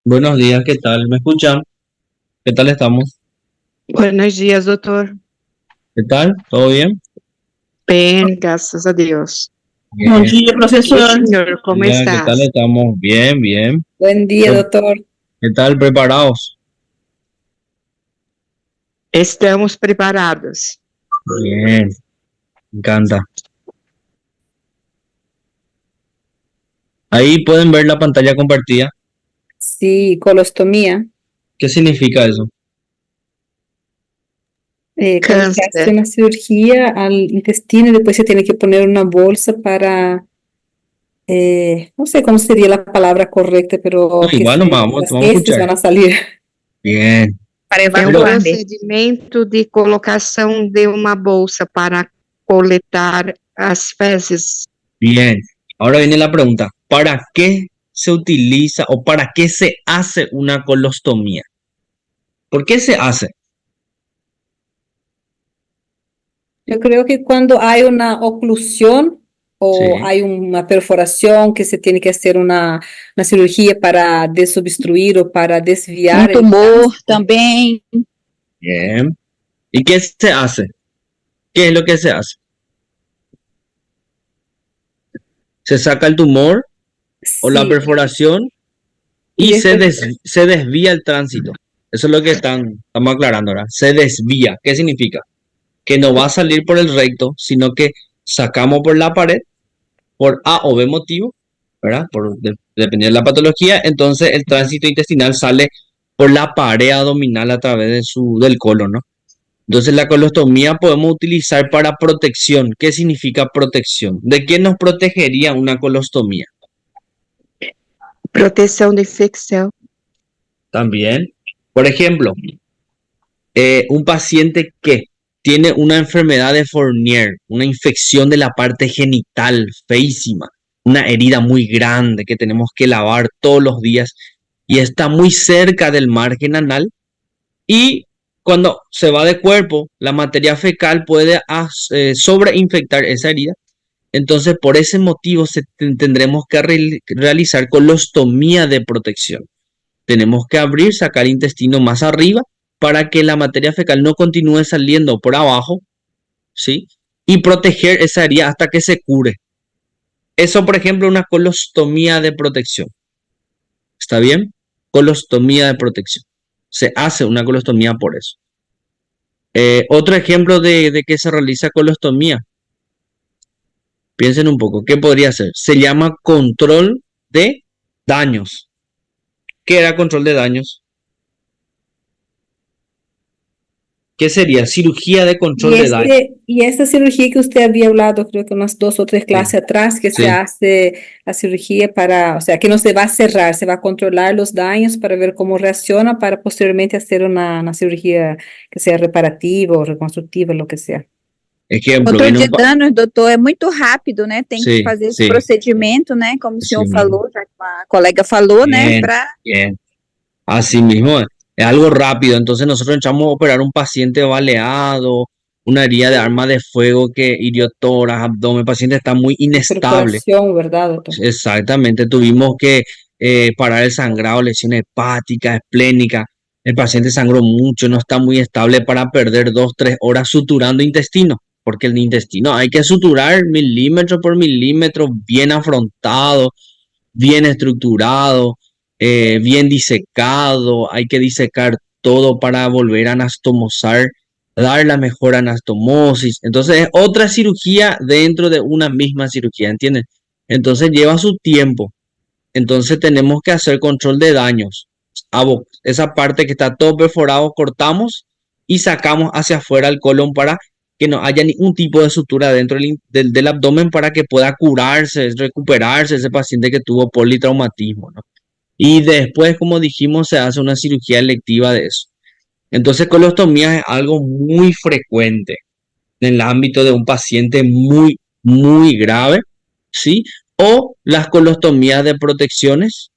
Buenos días, ¿qué tal? ¿Me escuchan? ¿Qué tal estamos? Buenos dias, doutor. ¿Qué tal? ¿Todo bien? Bem, graças a Deus. Bom Bien. dia, E o professor. senhor, como Ya, ¿qué tal estás? estamos? Bien, bien. Buen día, Pre- doctor. ¿Qué tal? ¿Preparados? Estamos preparados. Bien, me encanta. Ahí pueden ver la pantalla compartida. Sí, colostomía, ¿Qué significa eso? cuando se hace Câncer. una cirugía al intestino y después se tiene que poner una bolsa para, no sé cómo sería la palabra correcta, No, pero igual nomás, las vamos a heces escuchar. van a salir. Bien, Para É um pero evacuar. procedimento de colocação de uma bolsa para coletar as fezes. bien. Ahora viene la pregunta. ¿Para qué se utiliza o para qué se hace una colostomía? ¿Por qué se hace? Yo creo que cuando hay una oclusión o Sí. hay una perforación que se tiene que hacer una cirugía para desobstruir o para desviar el Tumor tránsito. também. Bien. ¿Y qué se hace? ¿Qué es lo que se hace? Se saca el tumor o la Sí, perforación y y después se desvía el tránsito. Eso es lo que estamos aclarando ahora. Se desvía. ¿Qué significa? Que no va a salir por el recto, sino que sacamos por la pared, por A o B motivo, ¿verdad? Dependiendo de la patología, entonces el tránsito intestinal sale por la pared abdominal a través del colon, ¿no? Entonces la colostomía podemos utilizar para protección. ¿Qué significa protección? ¿De qué nos protegería una colostomía? Proteção da infecção. También, por ejemplo, un paciente que tiene una enfermedad de Fournier, una infección de la parte genital feísima, una herida muy grande que tenemos que lavar todos los días y está muy cerca del margen anal y cuando se va de cuerpo, la materia fecal puede sobreinfectar esa herida. Entonces, por ese motivo tendremos que realizar colostomía de protección. Tenemos que abrir, sacar el intestino más arriba para que la materia fecal no continúe saliendo por abajo, ¿sí? Y proteger esa herida hasta que se cure. Eso, por ejemplo, una colostomía de protección. ¿Está bien? Colostomía de protección. Se hace una colostomía por eso. Otro ejemplo de que se realiza colostomía. Piensen un poco, ¿qué podría ser? Se llama control de daños. ¿Qué era control de daños? ¿Qué sería? Cirugía de control de daños. Y esta cirugía que usted había hablado, creo que unas 2 o 3 Sí, clases atrás, que se sí. hace la cirugía para, o sea, que no se va a cerrar, se va a controlar los daños para ver cómo reacciona para posteriormente hacer una cirugía que sea reparativa o reconstructiva, lo que sea. Ejemplo, Controle viene de un... danos, doutor, é muito rápido, né? Tem que Sí, fazer esse sí, procedimento, né? Como o así senhor mismo. falou, já que a colega falou, né? Bien, Para bien. Así mismo es algo rápido. Entonces nosotros echamos a operar un paciente baleado, una herida de arma de fuego que hirió tórax, abdomen. El paciente está muy inestable. Perforación, ¿verdad, doctor? Exactamente. Tuvimos que parar el sangrado, lesión hepática, esplénica. El paciente sangró mucho, no está muy estable para perder 2, 3 horas suturando intestino. Porque el intestino hay que suturar milímetro por milímetro, bien afrontado, bien estructurado, bien disecado, hay que disecar todo para volver a anastomosar, dar la mejor anastomosis. Entonces es otra cirugía dentro de una misma cirugía, ¿entienden? Entonces lleva su tiempo. Entonces tenemos que hacer control de daños. Esa parte que está todo perforado, cortamos y sacamos hacia afuera el colon para que no haya ningún tipo de sutura dentro del abdomen para que pueda curarse, recuperarse ese paciente que tuvo politraumatismo, ¿no? Y después, como dijimos, se hace una cirugía electiva de eso. Entonces, colostomía es algo muy frecuente en el ámbito de un paciente muy, muy grave, ¿sí? O las colostomías de protecciones,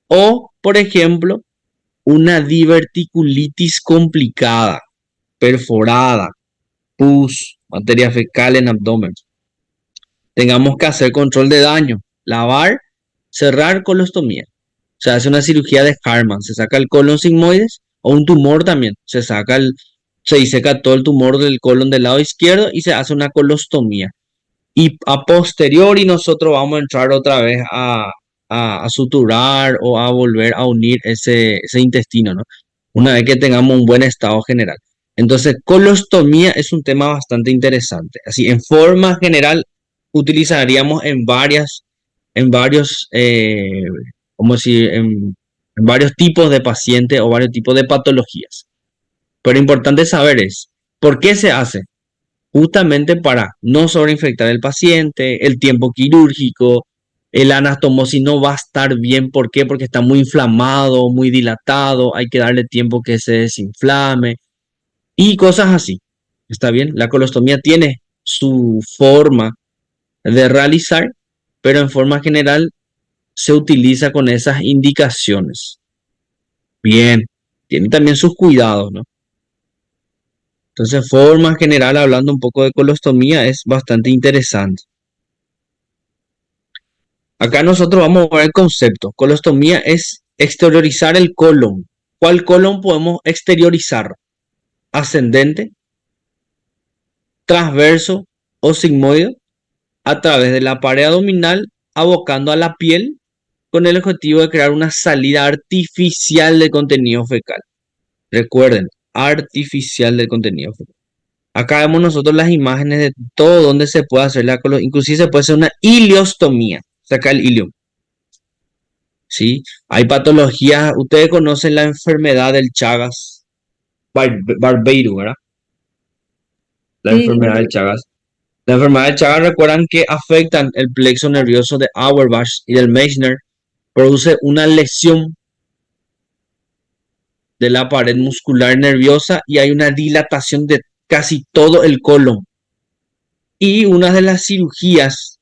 o, por ejemplo, una diverticulitis complicada, perforada, pus, materia fecal en abdomen. Tengamos que hacer control de daño, lavar, cerrar colostomía. Se hace una cirugía de Harman, se saca el colon sigmoides o un tumor también. Se diseca todo el tumor del colon del lado izquierdo y se hace una colostomía. Y a posteriori nosotros vamos a entrar otra vez a suturar o a volver a unir ese intestino, ¿no? Una vez que tengamos un buen estado general. Entonces, colostomía es un tema bastante interesante. Así, en forma general, utilizaríamos en varios, como decir, en varios tipos de pacientes o varios tipos de patologías. Pero importante saber es, ¿por qué se hace? Justamente para no sobreinfectar el paciente, el tiempo quirúrgico, el anastomosis no va a estar bien. ¿Por qué? Porque está muy inflamado, muy dilatado, hay que darle tiempo que se desinflame y cosas así. ¿Está bien? La colostomía tiene su forma de realizar, pero en forma general se utiliza con esas indicaciones. Bien, tiene también sus cuidados, ¿no? Entonces, forma general, hablando un poco de colostomía, es bastante interesante. Acá nosotros vamos a ver el concepto. Colostomía es exteriorizar el colon. ¿Cuál colon podemos exteriorizar? Ascendente, transverso o sigmoide a través de la pared abdominal, abocando a la piel con el objetivo de crear una salida artificial de contenido fecal. Recuerden, artificial del contenido fecal. Acá vemos nosotros las imágenes de todo donde se puede hacer la colostomía. Inclusive se puede hacer una ileostomía. Saca el ilio. ¿Sí? Hay patologías. Ustedes conocen la enfermedad del Chagas. Barbeiro, ¿verdad? La Sí, enfermedad del Chagas. La enfermedad del Chagas, recuerdan que afectan el plexo nervioso de Auerbach y del Meissner. Produce una lesión de la pared muscular nerviosa y hay una dilatación de casi todo el colon. Y una de las cirugías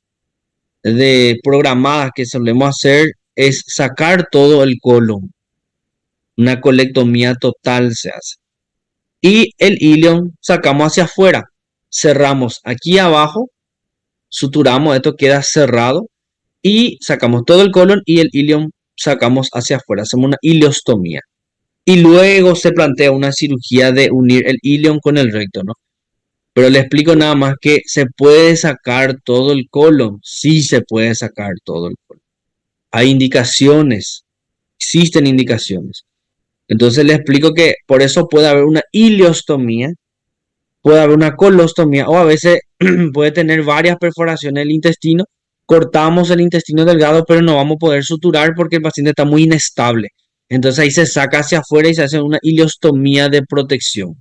programadas que solemos hacer es sacar todo el colon. Una colectomía total se hace. Y el ilion sacamos hacia afuera. Cerramos aquí abajo, suturamos, esto queda cerrado y sacamos todo el colon y el ilion sacamos hacia afuera. Hacemos una ileostomía. Y luego se plantea una cirugía de unir el ilion con el recto, ¿no? Pero le explico nada más que se puede sacar todo el colon. Sí se puede sacar todo el colon. Hay indicaciones. Existen indicaciones. Entonces le explico que por eso puede haber una ileostomía, puede haber una colostomía o a veces puede tener varias perforaciones del intestino. Cortamos el intestino delgado, pero no vamos a poder suturar porque el paciente está muy inestable. Entonces ahí se saca hacia afuera y se hace una ileostomía de protección.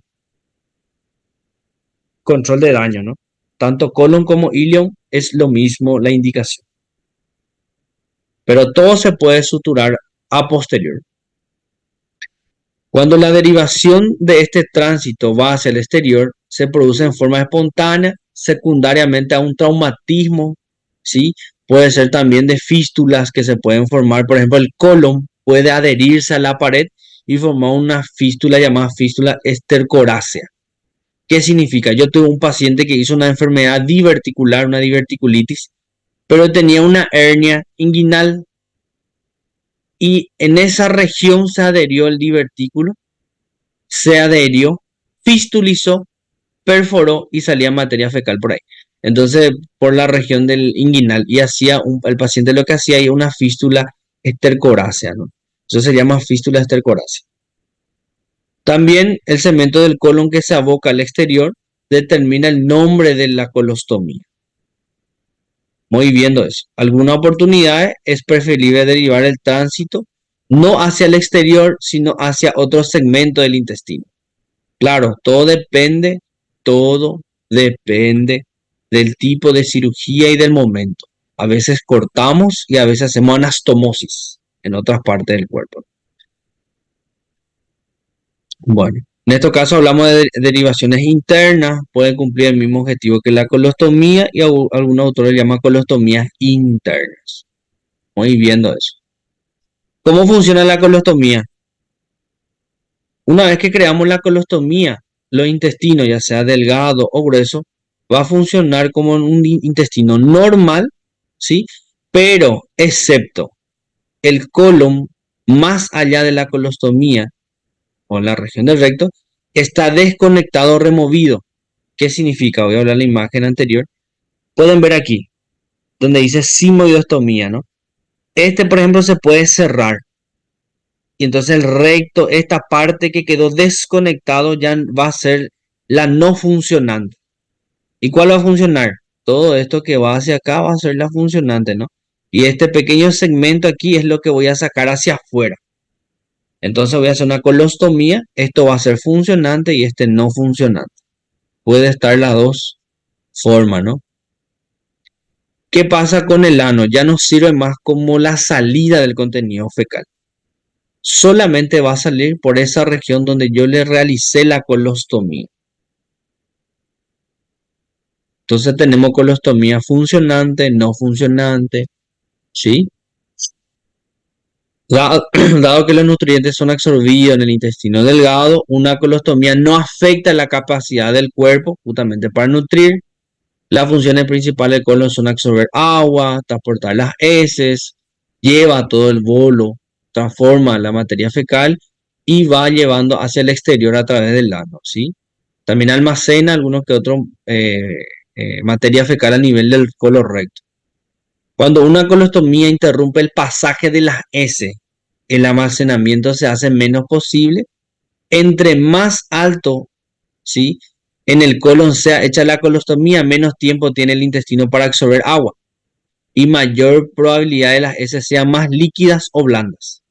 Control de daño, ¿no? Tanto colon como ilion es lo mismo la indicación. Pero todo se puede suturar a posterior. Cuando la derivación de este tránsito va hacia el exterior, se produce en forma espontánea, secundariamente a un traumatismo, ¿sí? Puede ser también de fístulas que se pueden formar. Por ejemplo, el colon puede adherirse a la pared y formar una fístula llamada fístula estercorácea. ¿Qué significa? Yo tuve un paciente que hizo una enfermedad diverticular, una diverticulitis, pero tenía una hernia inguinal y en esa región se adherió el divertículo, se adherió, fistulizó, perforó y salía materia fecal por ahí. Entonces, por la región del inguinal y el paciente lo que hacía era una fístula estercorácea, ¿no? Eso se llama fístula estercorácea. También el cemento del colon que se aboca al exterior determina el nombre de la colostomía. Muy viendo eso. Algunas oportunidades es preferible derivar el tránsito no hacia el exterior, sino hacia otro segmento del intestino. Claro, todo depende del tipo de cirugía y del momento. A veces cortamos y a veces hacemos anastomosis en otras partes del cuerpo. Bueno, en este caso hablamos de derivaciones internas, pueden cumplir el mismo objetivo que la colostomía y algunos autores llaman colostomías internas. Muy viendo eso. ¿Cómo funciona la colostomía? Una vez que creamos la colostomía, los intestinos, ya sea delgado o grueso, va a funcionar como un intestino normal, ¿sí? Pero excepto el colon más allá de la colostomía o la región del recto, está desconectado o removido. ¿Qué significa? Voy a hablar de la imagen anterior. Pueden ver aquí, donde dice simoidostomía, ¿no? Este, por ejemplo, se puede cerrar. Y entonces el recto, esta parte que quedó desconectado ya va a ser la no funcionante. ¿Y cuál va a funcionar? Todo esto que va hacia acá va a ser la funcionante, ¿no? Y este pequeño segmento aquí es lo que voy a sacar hacia afuera. Entonces voy a hacer una colostomía. Esto va a ser funcionante y este no funcionante. Puede estar las dos formas, ¿no? ¿Qué pasa con el ano? Ya no sirve más como la salida del contenido fecal. Solamente va a salir por esa región donde yo le realicé la colostomía. Entonces tenemos colostomía funcionante, no funcionante, ¿sí? Dado que los nutrientes son absorbidos en el intestino delgado, una colostomía no afecta la capacidad del cuerpo justamente para nutrir. Las funciones principales del colon son absorber agua, transportar las heces, lleva todo el bolo, transforma la materia fecal y va llevando hacia el exterior a través del ano, ¿sí? También almacena algunos que otros materia fecal a nivel del colon recto. Cuando una colostomía interrumpe el pasaje de las heces, el almacenamiento se hace menos posible. Entre más alto, ¿sí?, en el colon sea hecha la colostomía, menos tiempo tiene el intestino para absorber agua y mayor probabilidad de las heces sean más líquidas o blandas.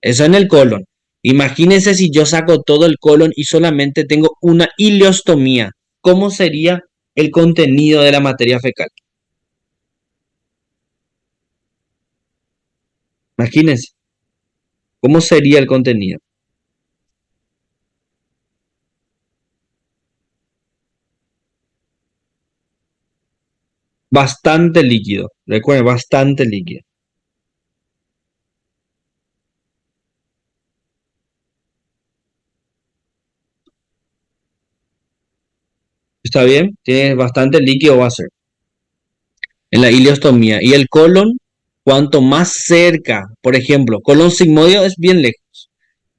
Eso en el colon. Imagínense si yo saco todo el colon y solamente tengo una ileostomía. ¿Cómo sería el contenido de la materia fecal? Imagínense. ¿Cómo sería el contenido? Bastante líquido. Recuerden, bastante líquido. ¿Está bien? Tiene bastante líquido va a ser en la ileostomía. Y el colon, cuanto más cerca, por ejemplo, colon sigmoide es bien lejos.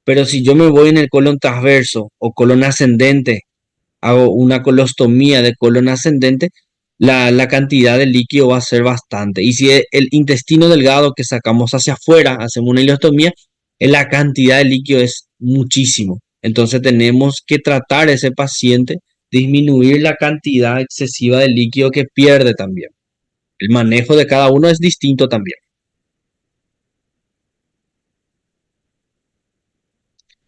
Pero si yo me voy en el colon transverso o colon ascendente, hago una colostomía de colon ascendente, la cantidad de líquido va a ser bastante. Y si el intestino delgado que sacamos hacia afuera, hacemos una ileostomía, la cantidad de líquido es muchísimo. Entonces tenemos que tratar a ese paciente, disminuir la cantidad excesiva de líquido que pierde también. El manejo de cada uno es distinto también.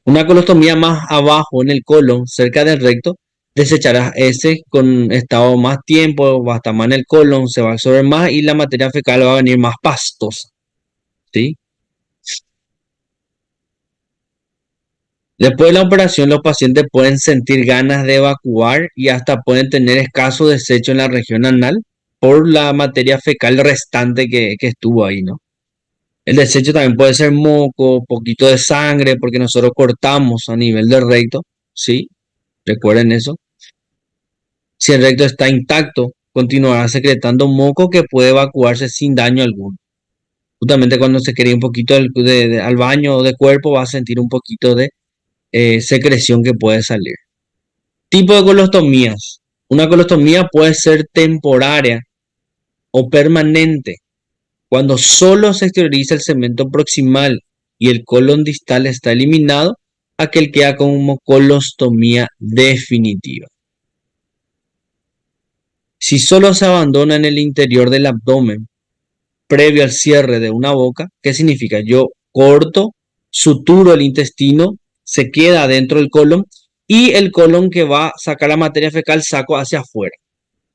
Una colostomía más abajo en el colon, cerca del recto, desecharás ese con estado más tiempo, va a estar más en el colon, se va a absorber más y la materia fecal va a venir más pastosa, ¿sí? Después de la operación, los pacientes pueden sentir ganas de evacuar y hasta pueden tener escaso desecho en la región anal por la materia fecal restante que estuvo ahí, ¿no? El desecho también puede ser moco, poquito de sangre, porque nosotros cortamos a nivel del recto, ¿sí? Recuerden eso. Si el recto está intacto, continuará secretando moco que puede evacuarse sin daño alguno. Justamente cuando se quiere ir un poquito al baño o de cuerpo, va a sentir un poquito de secreción que puede salir. Tipo de colostomías. Una colostomía puede ser temporaria o permanente. Cuando solo se exterioriza el segmento proximal y el colon distal está eliminado, aquel queda como colostomía definitiva. Si solo se abandona en el interior del abdomen previo al cierre de una boca, ¿qué significa? Yo corto, suturo el intestino, se queda dentro del colon y el colon que va a sacar la materia fecal saco hacia afuera.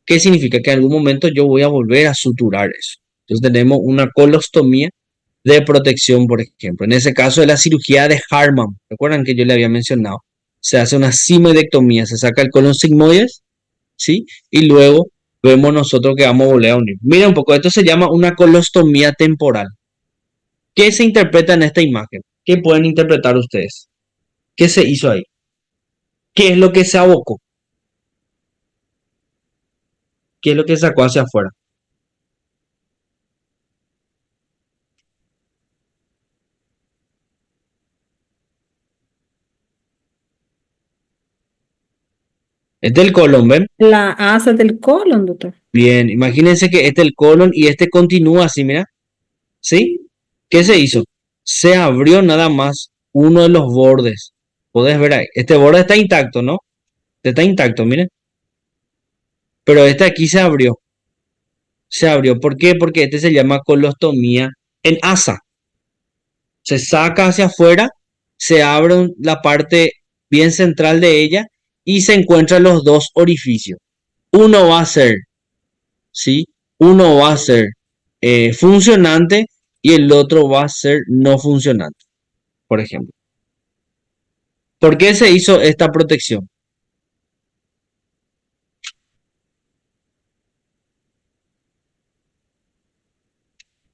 ¿Qué significa? Que en algún momento yo voy a volver a suturar eso. Entonces tenemos una colostomía de protección, por ejemplo. En ese caso de la cirugía de Hartmann, ¿recuerdan que yo le había mencionado? Se hace una simoidectomía, se saca el colon sigmoides, ¿sí? Y luego vemos nosotros que vamos a volver a unir. Mira un poco, esto se llama una colostomía temporal. ¿Qué se interpreta en esta imagen? ¿Qué pueden interpretar ustedes? ¿Qué se hizo ahí? ¿Qué es lo que se abocó? ¿Qué es lo que sacó hacia afuera? Este es el colon, ¿ven? La asa del colon, doctor. Bien, imagínense que este es el colon y este continúa así, mira. ¿Sí? ¿Qué se hizo? Se abrió nada más uno de los bordes. Podés ver ahí. Este borde está intacto, ¿no? Este está intacto, miren. Pero este aquí se abrió. Se abrió. ¿Por qué? Porque este se llama colostomía en asa. Se saca hacia afuera, se abre la parte bien central de ella y se encuentran los dos orificios. Uno va a ser, ¿sí? Uno va a ser funcionante y el otro va a ser no funcionante, por ejemplo. ¿Por qué se hizo esta protección?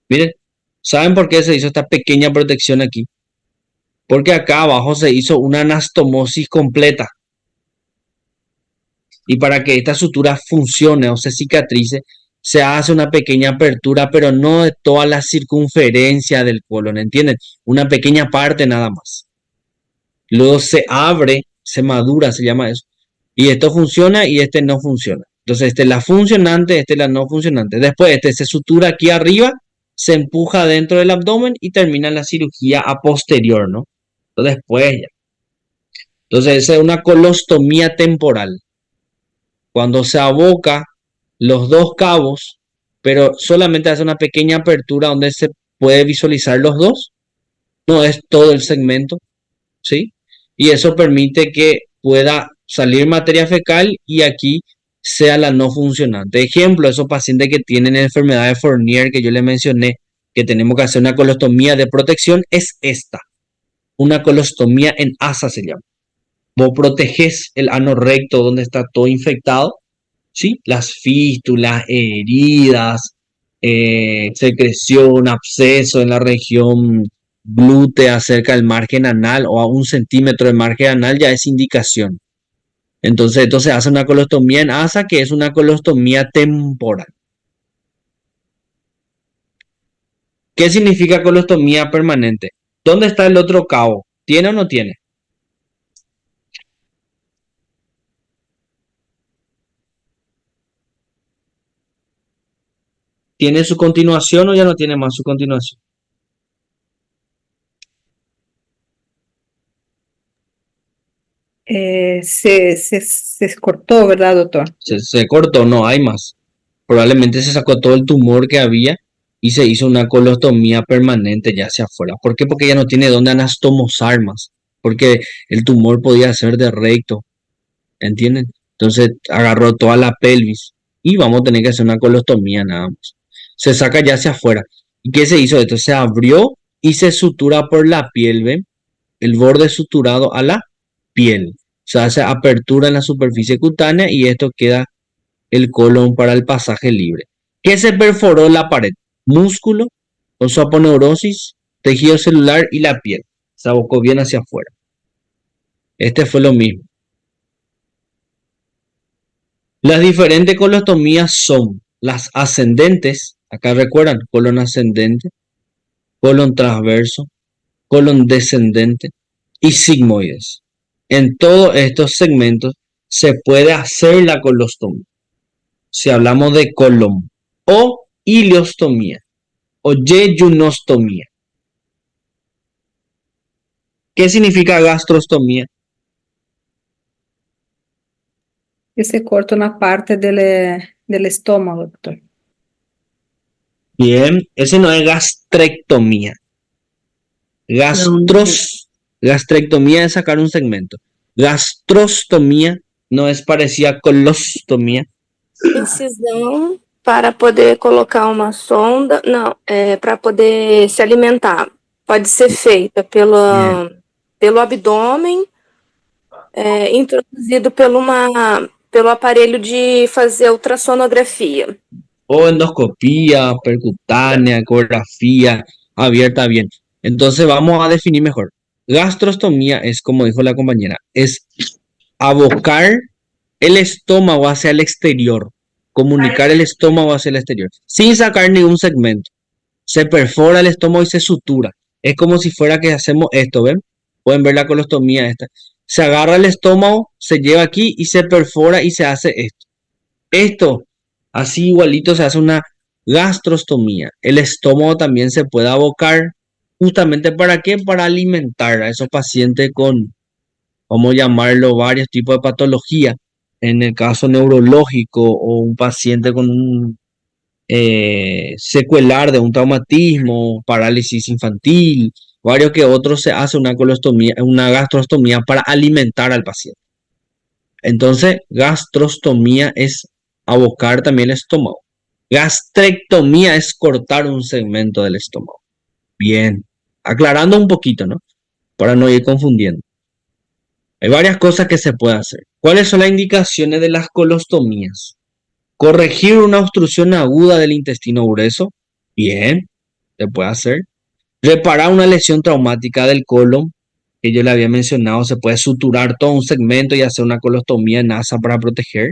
Miren, ¿saben por qué se hizo esta pequeña protección aquí? Porque acá abajo se hizo una anastomosis completa. Y para que esta sutura funcione o se cicatrice, se hace una pequeña apertura, pero no de toda la circunferencia del colon, ¿entienden? Una pequeña parte nada más. Luego se abre, se madura, se llama eso. Y esto funciona y este no funciona. Entonces, este es la funcionante, este es la no funcionante. Después, este se sutura aquí arriba, se empuja dentro del abdomen y termina la cirugía a posterior, ¿no? Entonces, después ya. Entonces, esa es una colostomía temporal. Cuando se aboca los dos cabos, pero solamente hace una pequeña apertura donde se puede visualizar los dos, no es todo el segmento, ¿sí? Y eso permite que pueda salir materia fecal y aquí sea la no funcionante. Ejemplo, esos pacientes que tienen enfermedad de Fournier que yo les mencioné, que tenemos que hacer una colostomía de protección, es esta. Una colostomía en asa se llama. Vos proteges el ano recto donde está todo infectado, ¿sí? Las fístulas, heridas, secreción, absceso en la región glútea cerca del margen anal o a 1 centímetro de margen anal ya es indicación. Entonces se hace una colostomía en asa que es una colostomía temporal. ¿Qué significa colostomía permanente? ¿Dónde está el otro cabo? ¿Tiene o no tiene? ¿Tiene su continuación o ya no tiene más su continuación? Se cortó, ¿verdad, doctor? Se cortó, no hay más. Probablemente se sacó todo el tumor que había y se hizo una colostomía permanente ya hacia afuera. ¿Por qué? Porque ya no tiene dónde anastomosar más. Porque el tumor podía ser de recto, ¿entienden? Entonces agarró toda la pelvis y vamos a tener que hacer una colostomía nada más. Se saca ya hacia afuera. ¿Y qué se hizo? Esto se abrió y se sutura por la piel, ¿ven? El borde suturado a la piel. Se hace apertura en la superficie cutánea y esto queda el colon para el pasaje libre. ¿Qué se perforó la pared? Músculo, osaponeurosis, tejido celular y la piel. Se abocó bien hacia afuera. Este fue lo mismo. Las diferentes colostomías son las ascendentes, acá recuerdan, colon ascendente, colon transverso, colon descendente y sigmoides. En todos estos segmentos se puede hacer la colostomía. Si hablamos de colon o ileostomía o yeyunostomía. ¿Qué significa gastrostomía? Que se corta una parte del estómago, doctor. Bien, ese no es gastrectomía. Gastrectomía es sacar un segmento. Gastrostomía no es parecida a colostomía. Incisão para poder colocar uma sonda, não, para poder se alimentar. Pode ser feita pelo abdômen, introduzido pelo aparelho de fazer ultrassonografia. O endoscopía, percutánea, ecografía, abierta bien. Entonces vamos a definir mejor. Gastrostomía es, como dijo la compañera, es abocar el estómago hacia el exterior, comunicar el estómago hacia el exterior, sin sacar ningún segmento. Se perfora el estómago y se sutura. Es como si fuera que hacemos esto, ¿ven? Pueden ver la colostomía esta. Se agarra el estómago, se lleva aquí y se perfora y se hace esto. Esto, así igualito, se hace una gastrostomía. El estómago también se puede abocar. ¿Justamente para qué? Para alimentar a esos pacientes con, vamos a llamarlo, varios tipos de patología. En el caso neurológico o un paciente con un secuelar de un traumatismo, parálisis infantil, varios que otros, se hace una colostomía, una gastrostomía para alimentar al paciente. Entonces, gastrostomía es abocar también el estómago. Gastrectomía es cortar un segmento del estómago. Bien, aclarando un poquito, ¿no? Para no ir confundiendo. Hay varias cosas que se puede hacer. ¿Cuáles son las indicaciones de las colostomías? Corregir una obstrucción aguda del intestino grueso. Bien, se puede hacer. Reparar una lesión traumática del colon, que yo le había mencionado, se puede suturar todo un segmento y hacer una colostomía NASA para proteger.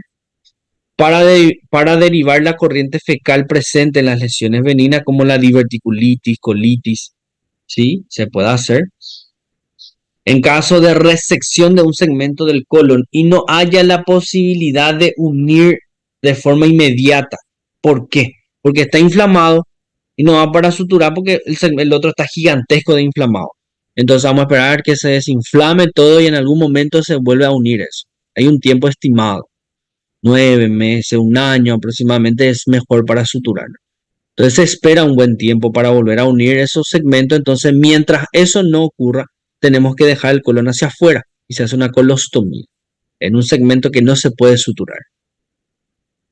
Para derivar la corriente fecal presente en las lesiones veninas, como la diverticulitis, colitis, ¿sí? Se puede hacer. En caso de resección de un segmento del colon y no haya la posibilidad de unir de forma inmediata. ¿Por qué? Porque está inflamado y no va para suturar porque el otro está gigantesco de inflamado. Entonces vamos a esperar que se desinflame todo y en algún momento se vuelve a unir eso. Hay un tiempo estimado, 9 meses, un año aproximadamente, es mejor para suturar. Entonces se espera un buen tiempo para volver a unir esos segmentos. Entonces, mientras eso no ocurra, tenemos que dejar el colon hacia afuera y se hace una colostomía en un segmento que no se puede suturar.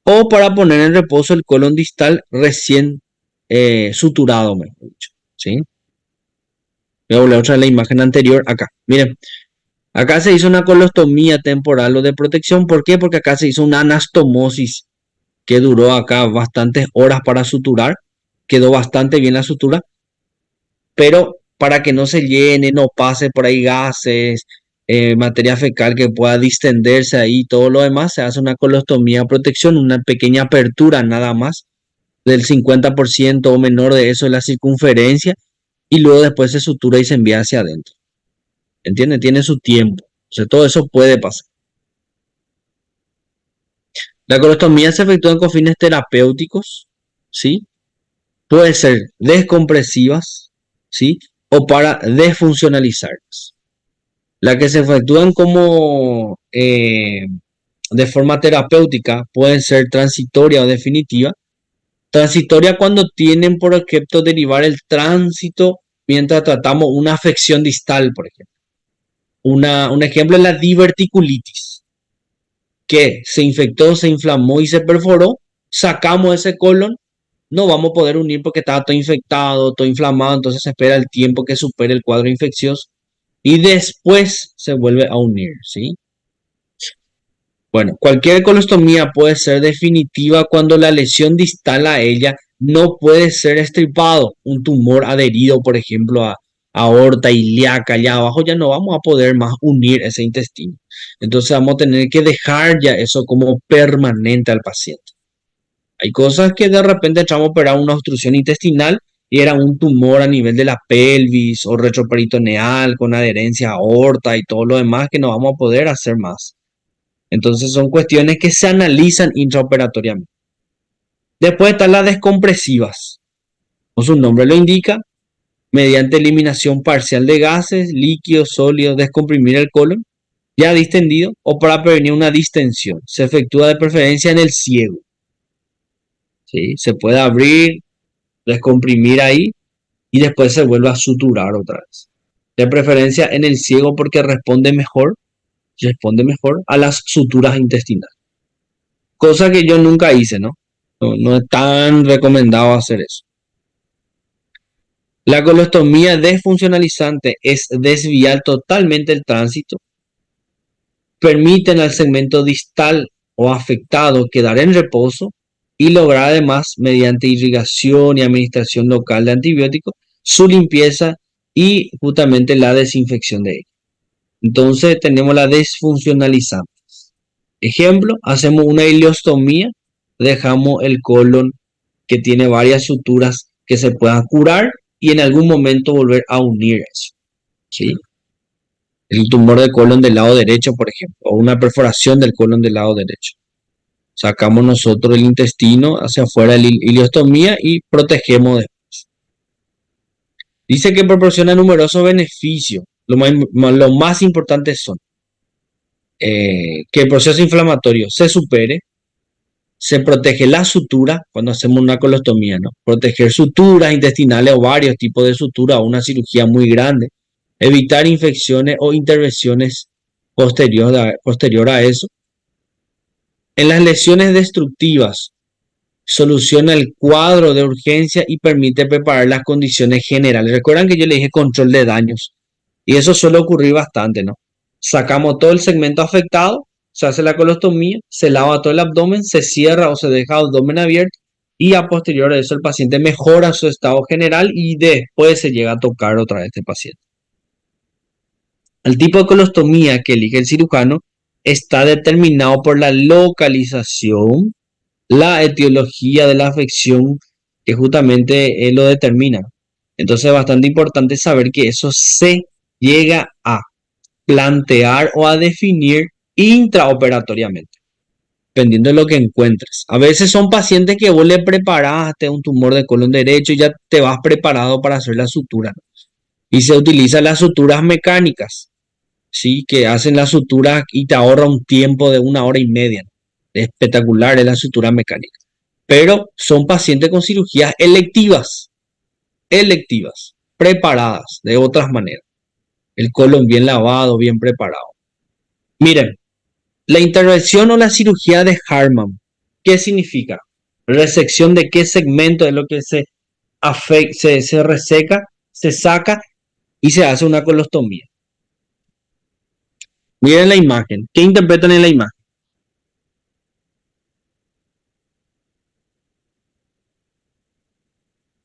O para poner en reposo el colon distal recién suturado, mejor dicho, ¿sí? Voy a volver otra vez a la imagen anterior acá. Miren, acá se hizo una colostomía temporal o de protección. ¿Por qué? Porque acá se hizo una anastomosis que duró acá bastantes horas para suturar. Quedó bastante bien la sutura, pero para que no se llene, no pase por ahí gases, materia fecal que pueda distenderse ahí, todo lo demás, se hace una colostomía de protección, una pequeña apertura nada más, del 50% o menor de eso de la circunferencia, y luego después se sutura y se envía hacia adentro. ¿Entiende? Tiene su tiempo. O sea, todo eso puede pasar. La colostomía se efectúa con fines terapéuticos, ¿sí? Puede ser descompresivas, ¿sí? O para desfuncionalizarlas. Las que se efectúan como de forma terapéutica pueden ser transitoria o definitiva. Transitoria cuando tienen por objeto derivar el tránsito mientras tratamos una afección distal, por ejemplo. Un ejemplo es la diverticulitis, que se infectó, se inflamó y se perforó. Sacamos ese colon, no vamos a poder unir porque estaba todo infectado, todo inflamado, entonces se espera el tiempo que supere el cuadro infeccioso y después se vuelve a unir, ¿sí? Bueno, cualquier colostomía puede ser definitiva cuando la lesión distal a ella no puede ser extirpado. Un tumor adherido, por ejemplo, a aorta ilíaca, allá abajo ya no vamos a poder más unir ese intestino. Entonces vamos a tener que dejar ya eso como permanente al paciente. Hay cosas que de repente echamos a operar una obstrucción intestinal y era un tumor a nivel de la pelvis o retroperitoneal con adherencia a aorta y todo lo demás que no vamos a poder hacer más. Entonces son cuestiones que se analizan intraoperatoriamente. Después están las descompresivas. Como su nombre lo indica, mediante eliminación parcial de gases, líquidos, sólidos, descomprimir el colon ya distendido o para prevenir una distensión. Se efectúa de preferencia en el ciego. ¿Sí? Se puede abrir, descomprimir ahí y después se vuelve a suturar otra vez. De preferencia en el ciego porque responde mejor a las suturas intestinales. Cosa que yo nunca hice, ¿no? No es tan recomendado hacer eso. La colostomía desfuncionalizante es desviar totalmente el tránsito. Permiten al segmento distal o afectado quedar en reposo y lograr además, mediante irrigación y administración local de antibióticos, su limpieza y justamente la desinfección de ella. Entonces tenemos la desfuncionalizante. Ejemplo, hacemos una ileostomía, dejamos el colon que tiene varias suturas que se puedan curar y en algún momento volver a unir eso, ¿sí? el tumor de colon del lado derecho, por ejemplo, o una perforación del colon del lado derecho. Sacamos nosotros el intestino hacia afuera de la ileostomía y protegemos después. Dice que proporciona numerosos beneficios. Lo más importantes son que el proceso inflamatorio se supere, se protege la sutura cuando hacemos una colostomía, ¿no? Proteger suturas intestinales o varios tipos de sutura o una cirugía muy grande, evitar infecciones o intervenciones posterior a eso. En las lesiones destructivas, soluciona el cuadro de urgencia y permite preparar las condiciones generales. Recuerdan que yo le dije control de daños y eso suele ocurrir bastante, ¿no? Sacamos todo el segmento afectado, se hace la colostomía, se lava todo el abdomen, se cierra o se deja el abdomen abierto y a posterior a eso el paciente mejora su estado general y después se llega a tocar otra vez este paciente. El tipo de colostomía que elige el cirujano está determinado por la localización, la etiología de la afección que justamente lo determina. Entonces es bastante importante saber que eso se llega a plantear o a definir intraoperatoriamente, dependiendo de lo que encuentres. A veces son pacientes que vos le preparaste un tumor de colon derecho y ya te vas preparado para hacer la sutura, ¿no? Y se utilizan las suturas mecánicas, ¿sí? Que hacen la sutura y te ahorra un tiempo de 1 hora y media, ¿no? Espectacular es la sutura mecánica. Pero son pacientes con cirugías electivas, preparadas de otras maneras. El colon bien lavado, bien preparado. Miren, la intervención o la cirugía de Hartmann, ¿qué significa? Resección de qué segmento es lo que se reseca, se saca y se hace una colostomía. Miren la imagen. ¿Qué interpretan en la imagen?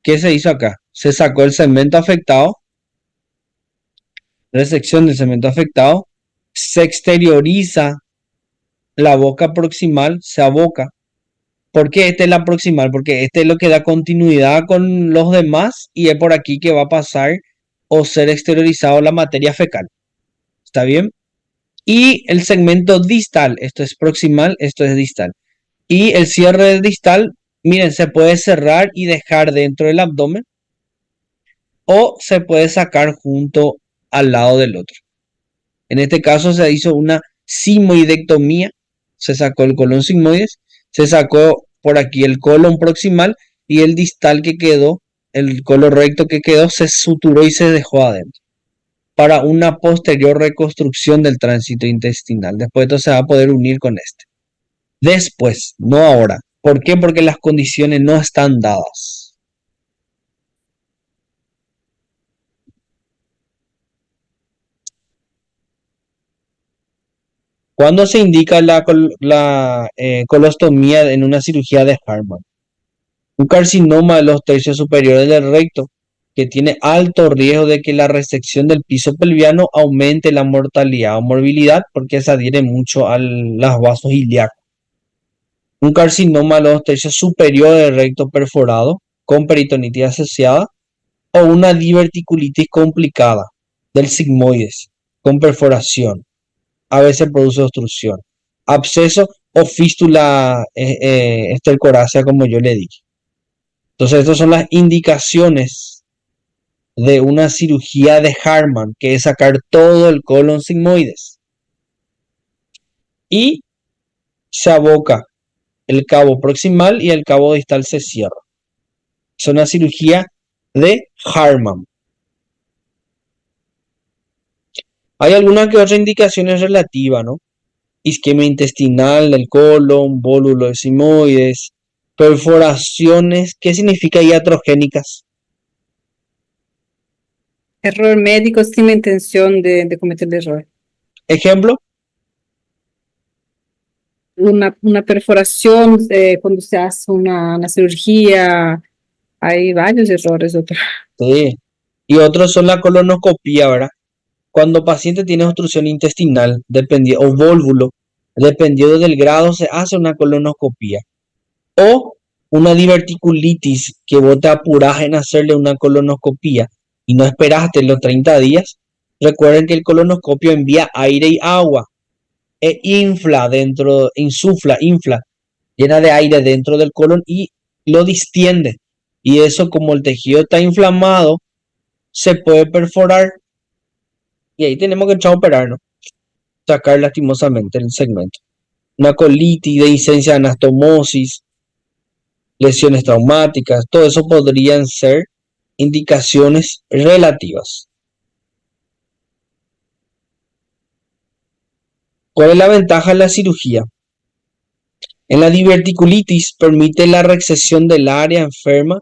¿Qué se hizo acá? Se sacó el segmento afectado, resección del segmento afectado, se exterioriza la boca proximal, se aboca. ¿Por qué esta es la proximal? Porque este es lo que da continuidad con los demás y es por aquí que va a pasar o ser exteriorizado la materia fecal. ¿Está bien? Y el segmento distal, esto es proximal, esto es distal. Y el cierre distal, miren, se puede cerrar y dejar dentro del abdomen o se puede sacar junto al lado del otro. En este caso se hizo una sigmoidectomía, se sacó el colon sigmoides, se sacó por aquí el colon proximal y el distal que quedó, el colon recto que quedó, se suturó y se dejó adentro para una posterior reconstrucción del tránsito intestinal. Después esto se va a poder unir con este. Después, no ahora. ¿Por qué? Porque las condiciones no están dadas. ¿Cuándo se indica la colostomía en una cirugía de Hartmann? Un carcinoma de los tercios superiores del recto que tiene alto riesgo de que la resección del piso pelviano aumente la mortalidad o morbilidad porque se adhiere mucho a los vasos ilíacos. Un carcinoma de los tercios superiores del recto perforado con peritonitis asociada o una diverticulitis complicada del sigmoides con perforación. A veces produce obstrucción, absceso o fístula estercorácea, como yo le dije. Entonces, estas son las indicaciones de una cirugía de Hartmann, que es sacar todo el colon sigmoides. Y se aboca el cabo proximal y el cabo distal se cierra. Es una cirugía de Hartmann. Hay algunas que otras indicaciones relativas, ¿no? Isquemia intestinal del colon, bólulo de sigmoides, perforaciones, ¿qué significa iatrogénicas? Error médico sin la intención de cometer el error. Ejemplo. Una perforación cuando se hace una cirugía, hay varios errores. Sí. Y otros son la colonoscopía, ¿verdad? Cuando el paciente tiene obstrucción intestinal o vólvulo, dependiendo del grado, se hace una colonoscopía. O una diverticulitis que vos te apurás en hacerle una colonoscopía y no esperaste los 30 días, Recuerden que el colonoscopio envía aire y agua e infla, llena de aire dentro del colon y lo distiende. Y eso, como el tejido está inflamado, se puede perforar y ahí tenemos que entrar a operar, ¿no? Sacar lastimosamente el segmento. Una colitis, dehiscencia de anastomosis, lesiones traumáticas, todo eso podrían ser indicaciones relativas. ¿Cuál es la ventaja de la cirugía? En la diverticulitis permite la resección del área enferma,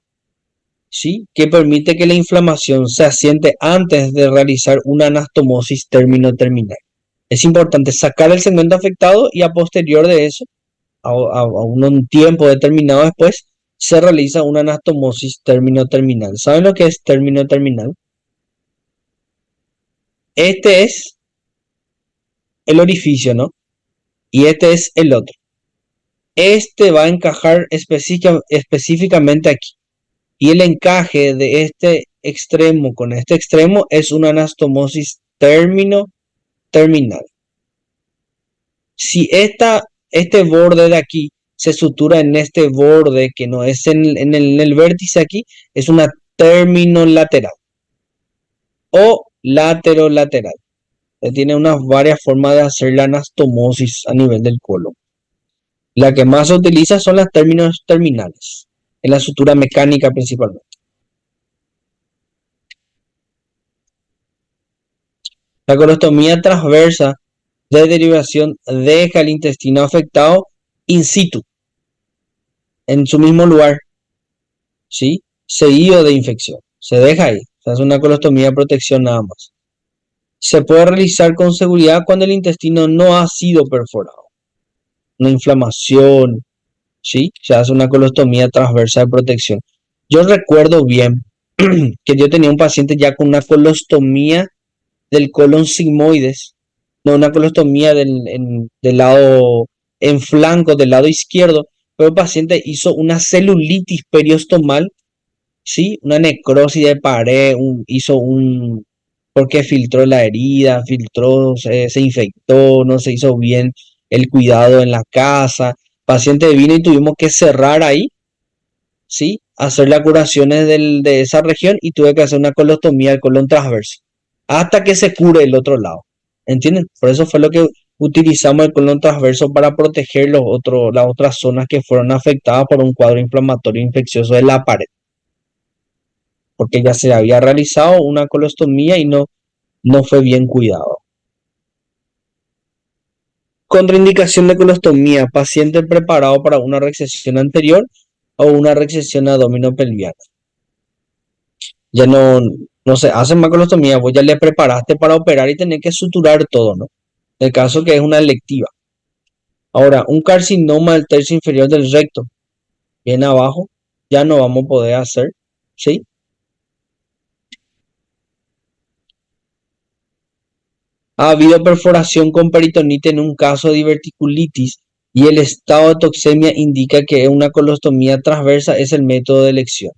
¿sí? Que permite que la inflamación se asiente antes de realizar una anastomosis término-terminal. Es importante sacar el segmento afectado y a posterior de eso, a un tiempo determinado después, se realiza una anastomosis término-terminal. ¿Saben lo que es término-terminal? Este es el orificio, ¿no? Y este es el otro. Este va a encajar específicamente aquí. Y el encaje de este extremo con este extremo es una anastomosis término-terminal. Si este borde de aquí se sutura en este borde que no es en el vértice aquí, es una terminolateral o laterolateral. Tiene unas varias formas de hacer la anastomosis a nivel del colon. La que más se utiliza son las términos terminales, en la sutura mecánica principalmente. La colostomía transversa de derivación deja el intestino afectado in situ, en su mismo lugar, ¿sí? Seguido de infección. Se deja ahí. Se hace una colostomía de protección nada más. Se puede realizar con seguridad cuando el intestino no ha sido perforado. Una inflamación, ¿sí? Se hace una colostomía transversa de protección. Yo recuerdo bien que yo tenía un paciente ya con una colostomía del colon sigmoides, no una colostomía del lado en flanco, del lado izquierdo, pero el paciente hizo una celulitis periostomal, ¿sí? Una necrosis de pared, porque filtró la herida, se infectó, no se hizo bien el cuidado en la casa. El paciente vino y tuvimos que cerrar ahí, ¿sí? Hacer las curaciones de esa región y tuve que hacer una colostomía del colon transverso hasta que se cure el otro lado. ¿Entienden? Por eso fue lo que utilizamos el colon transverso para proteger las otras zonas que fueron afectadas por un cuadro inflamatorio infeccioso de la pared. Porque ya se había realizado una colostomía y no fue bien cuidado. Contraindicación de colostomía: paciente preparado para una resección anterior o una resección abdominopelviana. Ya no se hace más colostomía, vos ya le preparaste para operar y tenés que suturar todo, ¿no? En el caso que es una electiva. Ahora, un carcinoma del tercio inferior del recto, bien abajo, ya no vamos a poder hacer, ¿sí? Ha habido perforación con peritonitis en un caso de diverticulitis y el estado de toxemia indica que una colostomía transversa es el método de elección.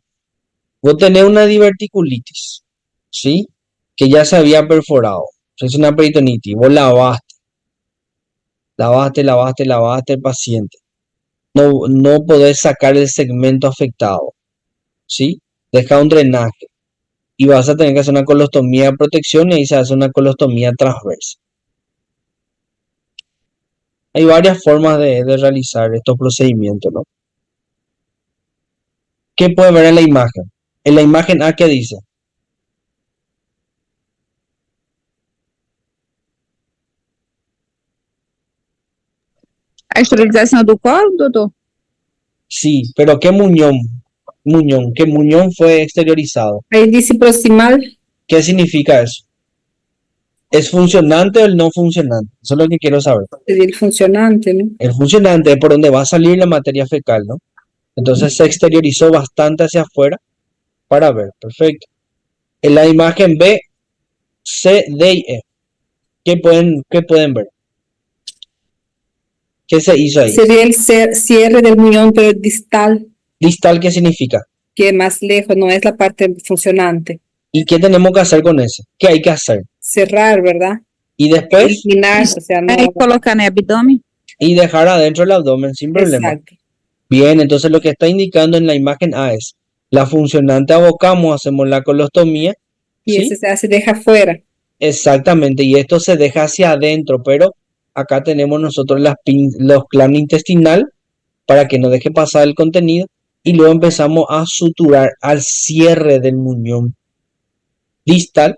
Vos tenés una diverticulitis, ¿sí? Que ya se había perforado. Es una peritonitis. Vos lavaste el paciente. No podés sacar el segmento afectado, ¿sí? Deja un drenaje. Y vas a tener que hacer una colostomía de protección y ahí se hace una colostomía transversa. Hay varias formas de realizar estos procedimientos, ¿no? ¿Qué puede ver en la imagen? En la imagen A, ¿qué dice? A esterilização do colo, doutor? Sí, pero ¿qué muñón? ¿Qué muñón fue exteriorizado? Ahí dice proximal. ¿Qué significa eso? ¿Es funcionante o el no funcionante? Eso es lo que quiero saber. El funcionante, ¿no? El funcionante es por donde va a salir la materia fecal, ¿no? Entonces se exteriorizó bastante hacia afuera para ver. Perfecto. En la imagen B, C, D y E. ¿Qué pueden ver? ¿Qué se hizo ahí? Sería el cierre del muñón, pero distal, ¿Distal qué significa? que más lejos, no es la parte funcionante. ¿Y qué tenemos que hacer con eso? ¿Qué hay que hacer? cerrar, ¿verdad? Y después, Eliminar, o sea, no. Aí colocar no abdômen. y dejar adentro el abdomen sin problema. Exacto. Bien, entonces lo que está indicando en la imagen A es, la funcionante abocamos, hacemos la colostomía, Y ¿sí? ese se deja fuera. Exactamente, y esto se deja hacia adentro, pero acá tenemos nosotros los clanes intestinal para que no deje pasar el contenido y luego empezamos a suturar al cierre del muñón distal,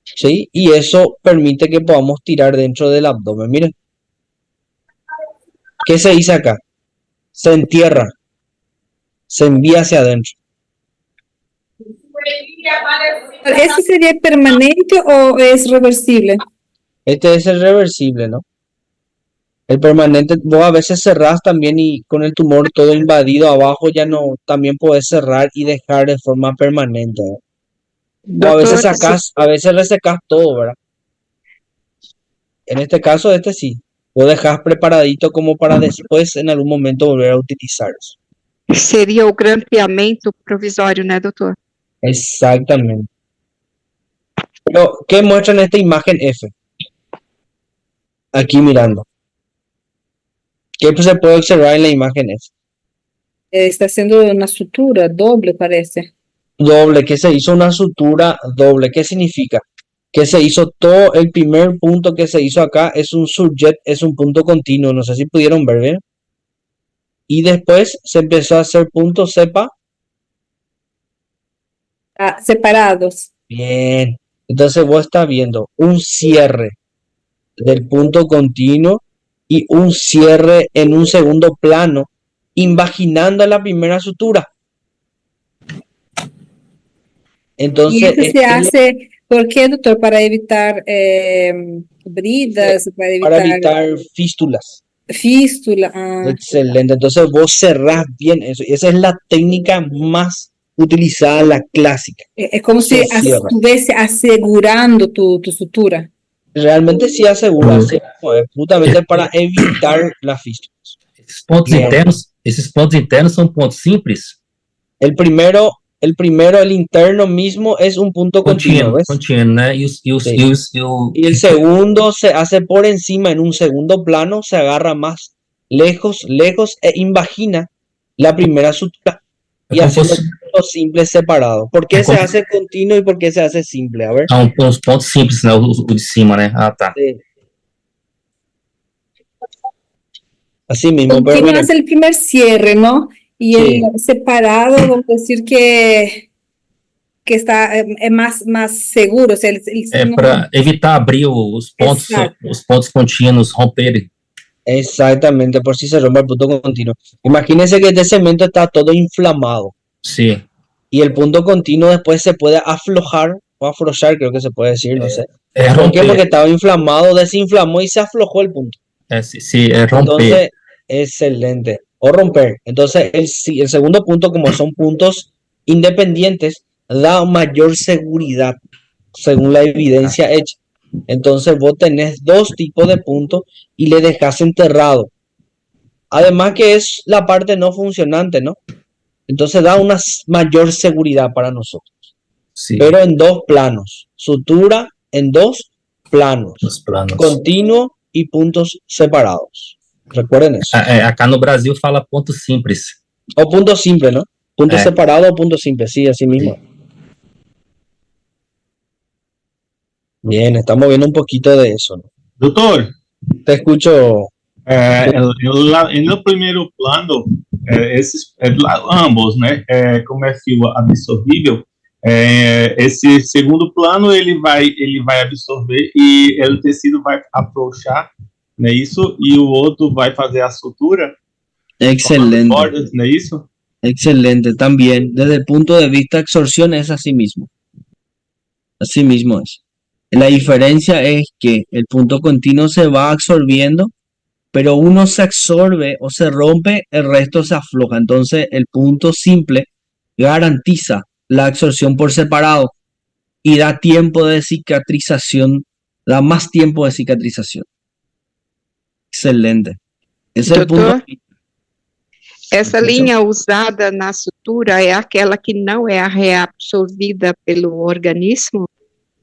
¿sí? Y eso permite que podamos tirar dentro del abdomen. Miren, ¿qué se dice acá? Se entierra, se envía hacia adentro. ¿Ese sería permanente o es reversible? Este es el reversible, ¿no? El permanente, vos a veces cerrás también y con el tumor todo invadido abajo ya no, también podés cerrar y dejar de forma permanente, ¿verdad? O a veces Doutor, sacás, a veces resecás todo, ¿verdad? En este caso, este sí. Vos dejás preparadito como para después en algún momento volver a utilizar eso. seria o grampeamento provisório, né, doutor? Exactamente. Pero, ¿qué muestra en esta imagen F? Aquí mirando. ¿Qué se puede observar en la imagen F? Está haciendo una sutura doble, parece. Doble, que se hizo una sutura doble. ¿Qué significa? Que se hizo todo, el primer punto que se hizo acá es un surjet, es un punto continuo. No sé si pudieron ver bien. Y después se empezó a hacer puntos cepa. Ah, separados. Bien. Entonces vos estás viendo un cierre del punto continuo y un cierre en un segundo plano, invaginando la primera sutura. Y Entonces, eso se hace, ¿por qué, doctor? Para evitar bridas, para para evitar evitar fístulas. fístula. Ah, Excelente. Entonces vos cerrás bien eso. Y esa es la técnica más utilizada, la clásica. es como si Se cierra. estuviese asegurando tu sutura. Realmente sí asegura, justamente para evitar la fístula. Bien. Esses pontos internos são pontos simples? El primero, el interno mismo es un punto continuo, ¿ves? Contínuo, né? Sí. Y el segundo se hace por encima en un segundo plano, se agarra más lejos e invagina la primera sutura y como haciendo fosse- puntos simples separados. ¿Por qué se hace continuo y por qué se hace simple? A ver. os pontos simples, né? O de cima, né? Ah, tá. Sí. Así mismo, pero Continuo miren, es el primer cierre, ¿no? Y Sí. el separado, vamos a decir que está más seguro. O sea, no- Para evitar abrir os Exato. pontos contínuos romperem. exactamente, por si se rompe el punto continuo. Imagínense que este cemento está todo inflamado Sim. y el punto continuo después se puede aflojar o aflojar, creo que se puede decir, no sé. É ¿Por qué? Porque romper. estaba inflamado, desinflamó y se aflojó el punto. É romper. Entonces, excelente. O romper. Entonces, el segundo punto, como son puntos independientes, da mayor seguridad, según la evidencia hecha. Entonces, vos tenés dos tipos de puntos y le dejas enterrado. Además que es la parte no funcionante, ¿no? Entonces da una mayor seguridad para nosotros. Sim. Pero en dos planos. Sutura en dos planos. Nos planos. Continuo y puntos separados. Recuerden eso. Acá no Brasil fala ponto simples. O punto simple, ¿no? Punto Eh. separado o punto simple, sí, así mismo. Bien, estamos viendo un poquito de eso, ¿no? Doutor, Te escucho. no primeiro plano, ambos, né? Como é fio absorvível, esse segundo plano ele vai absorver e o tecido vai afrouxar, não é isso? E o outro vai fazer a sutura, Excelente. bordas, não é isso? Excelente, también. Desde el punto de vista de absorción es así mismo. Así mismo es. La diferencia es que el punto continuo se va absorbiendo, pero uno se absorbe o se rompe, el resto se afloja. Entonces el punto simple garantiza la absorción por separado y da tiempo de cicatrización, da más tiempo de cicatrización. Excelente. Ese es el punto. Doutor, essa linha usada na sutura é aquela que não é reabsorvida pelo organismo?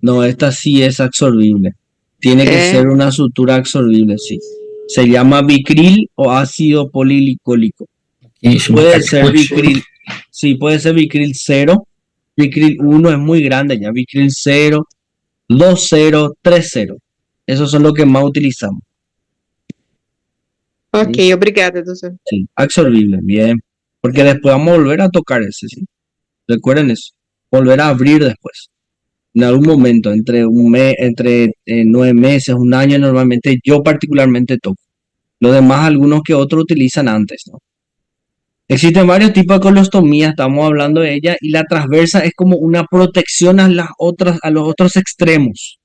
No, esta sí es absorbible. Tiene que ser una sutura absorbible, sí. Se llama Vicryl o ácido polilicólico. Que chama Puede ser caput. Vicryl, sí, puede ser Vicryl 0. Vicryl 1 es muy grande ya. Vicryl 0, 2.0, 3.0. Esos son los que más utilizamos. Ok, obrigada, doutor. Sí, absorbible, bien. Porque después vamos a volver a tocar ese, ¿sí? Recuerden eso. Volver a abrir después. En algún momento, entre 9 meses, un año, normalmente yo particularmente toco. Los demás, algunos que otros utilizan antes, ¿no? Existen varios tipos de colostomía, estamos hablando de ella, y la transversa es como una protección a los otros extremos.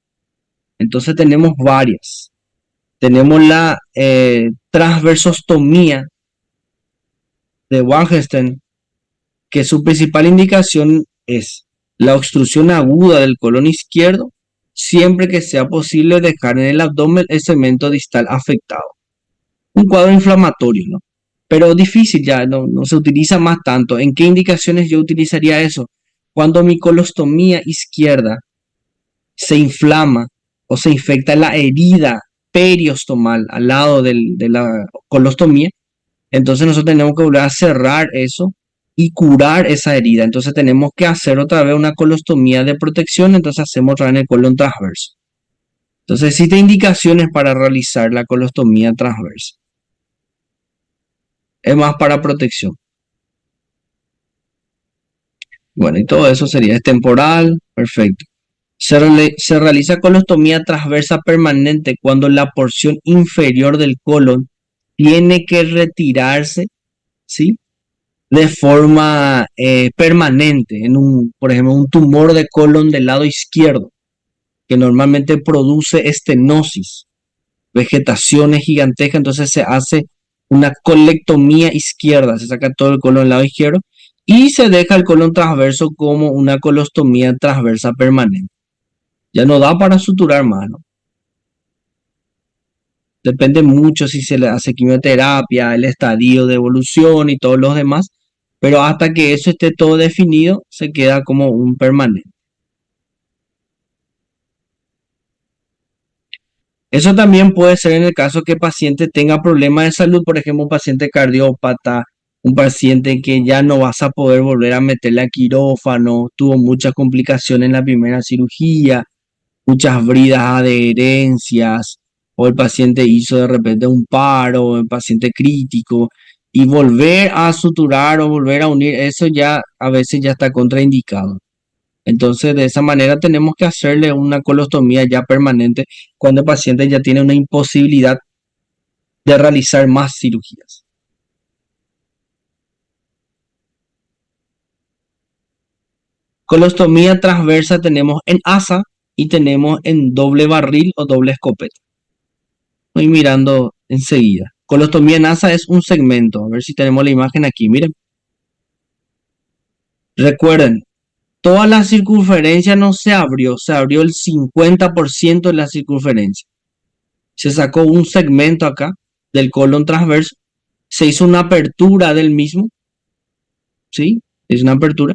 Entonces tenemos varias. Tenemos la transversostomía de Wangenstein, que su principal indicación es la obstrucción aguda del colon izquierdo, siempre que sea posible dejar en el abdomen el segmento distal afectado. Un cuadro inflamatorio, ¿no? Pero difícil ya, no se utiliza más tanto. ¿En qué indicaciones yo utilizaría eso? Cuando mi colostomía izquierda se inflama o se infecta la herida periostomal al lado de la colostomía, entonces nosotros tenemos que volver a cerrar eso y curar esa herida. Entonces tenemos que hacer otra vez una colostomía de protección, entonces hacemos otra vez en el colon transverso. Entonces existen indicaciones para realizar la colostomía transversa. Es más para protección. Bueno, y todo eso sería, es temporal, perfecto. Se realiza colostomía transversa permanente cuando la porción inferior del colon tiene que retirarse, ¿sí? De forma permanente, por ejemplo, un tumor de colon del lado izquierdo, que normalmente produce estenosis, vegetaciones gigantescas, entonces se hace una colectomía izquierda, se saca todo el colon del lado izquierdo y se deja el colon transverso como una colostomía transversa permanente. Ya no da para suturar más, ¿no? Depende mucho si se le hace quimioterapia, el estadio de evolución y todos los demás, pero hasta que eso esté todo definido, se queda como un permanente. Eso también puede ser en el caso que el paciente tenga problemas de salud, por ejemplo, un paciente cardiópata, un paciente que ya no vas a poder volver a meterle a quirófano, tuvo muchas complicaciones en la primera cirugía, muchas bridas, adherencias, o el paciente hizo de repente un paro, el paciente crítico, y volver a suturar o volver a unir, eso ya a veces ya está contraindicado. Entonces, de esa manera tenemos que hacerle una colostomía ya permanente cuando el paciente ya tiene una imposibilidad de realizar más cirugías. Colostomía transversa tenemos en asa y tenemos en doble barril o doble escopeta. Voy mirando enseguida. Colostomía en asa es un segmento. A ver si tenemos la imagen aquí. Miren. Recuerden, toda la circunferencia no se abrió el 50% de la circunferencia. Se sacó un segmento acá del colon transverso, se hizo una apertura del mismo, ¿sí? Es una apertura.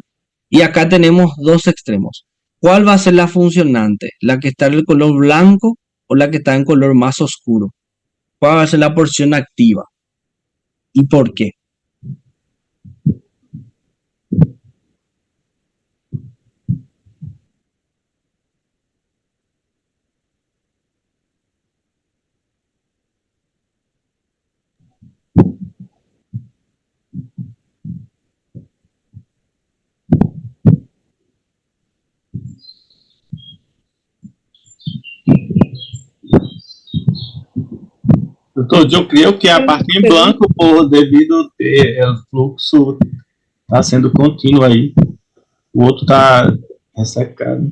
Y acá tenemos dos extremos. ¿Cuál va a ser la funcionante? ¿La que está en el color blanco o la que está en color más oscuro? ¿Cuál va a ser la porción activa? ¿Y por qué? Doutor, eu creio que a parte em branco, devido ter o fluxo está sendo contínuo aí. O outro está ressecado.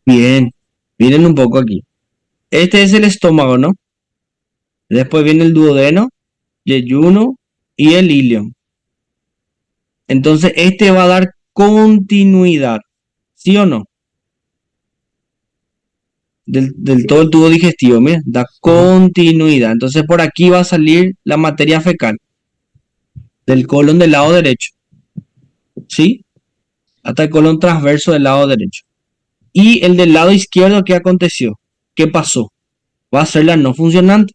Bien, miren un poco aquí. Este es el estómago, ¿no? Después viene el duodeno, yeyuno y el ilion. Entonces, este va a dar continuidad, ¿sí o no? Del todo el tubo digestivo, mira, da continuidad. Entonces, por aquí va a salir la materia fecal del colon del lado derecho, ¿sí? Hasta el colon transverso del lado derecho. Y el del lado izquierdo, ¿qué aconteció? ¿Qué pasó? Va a ser la no funcionante.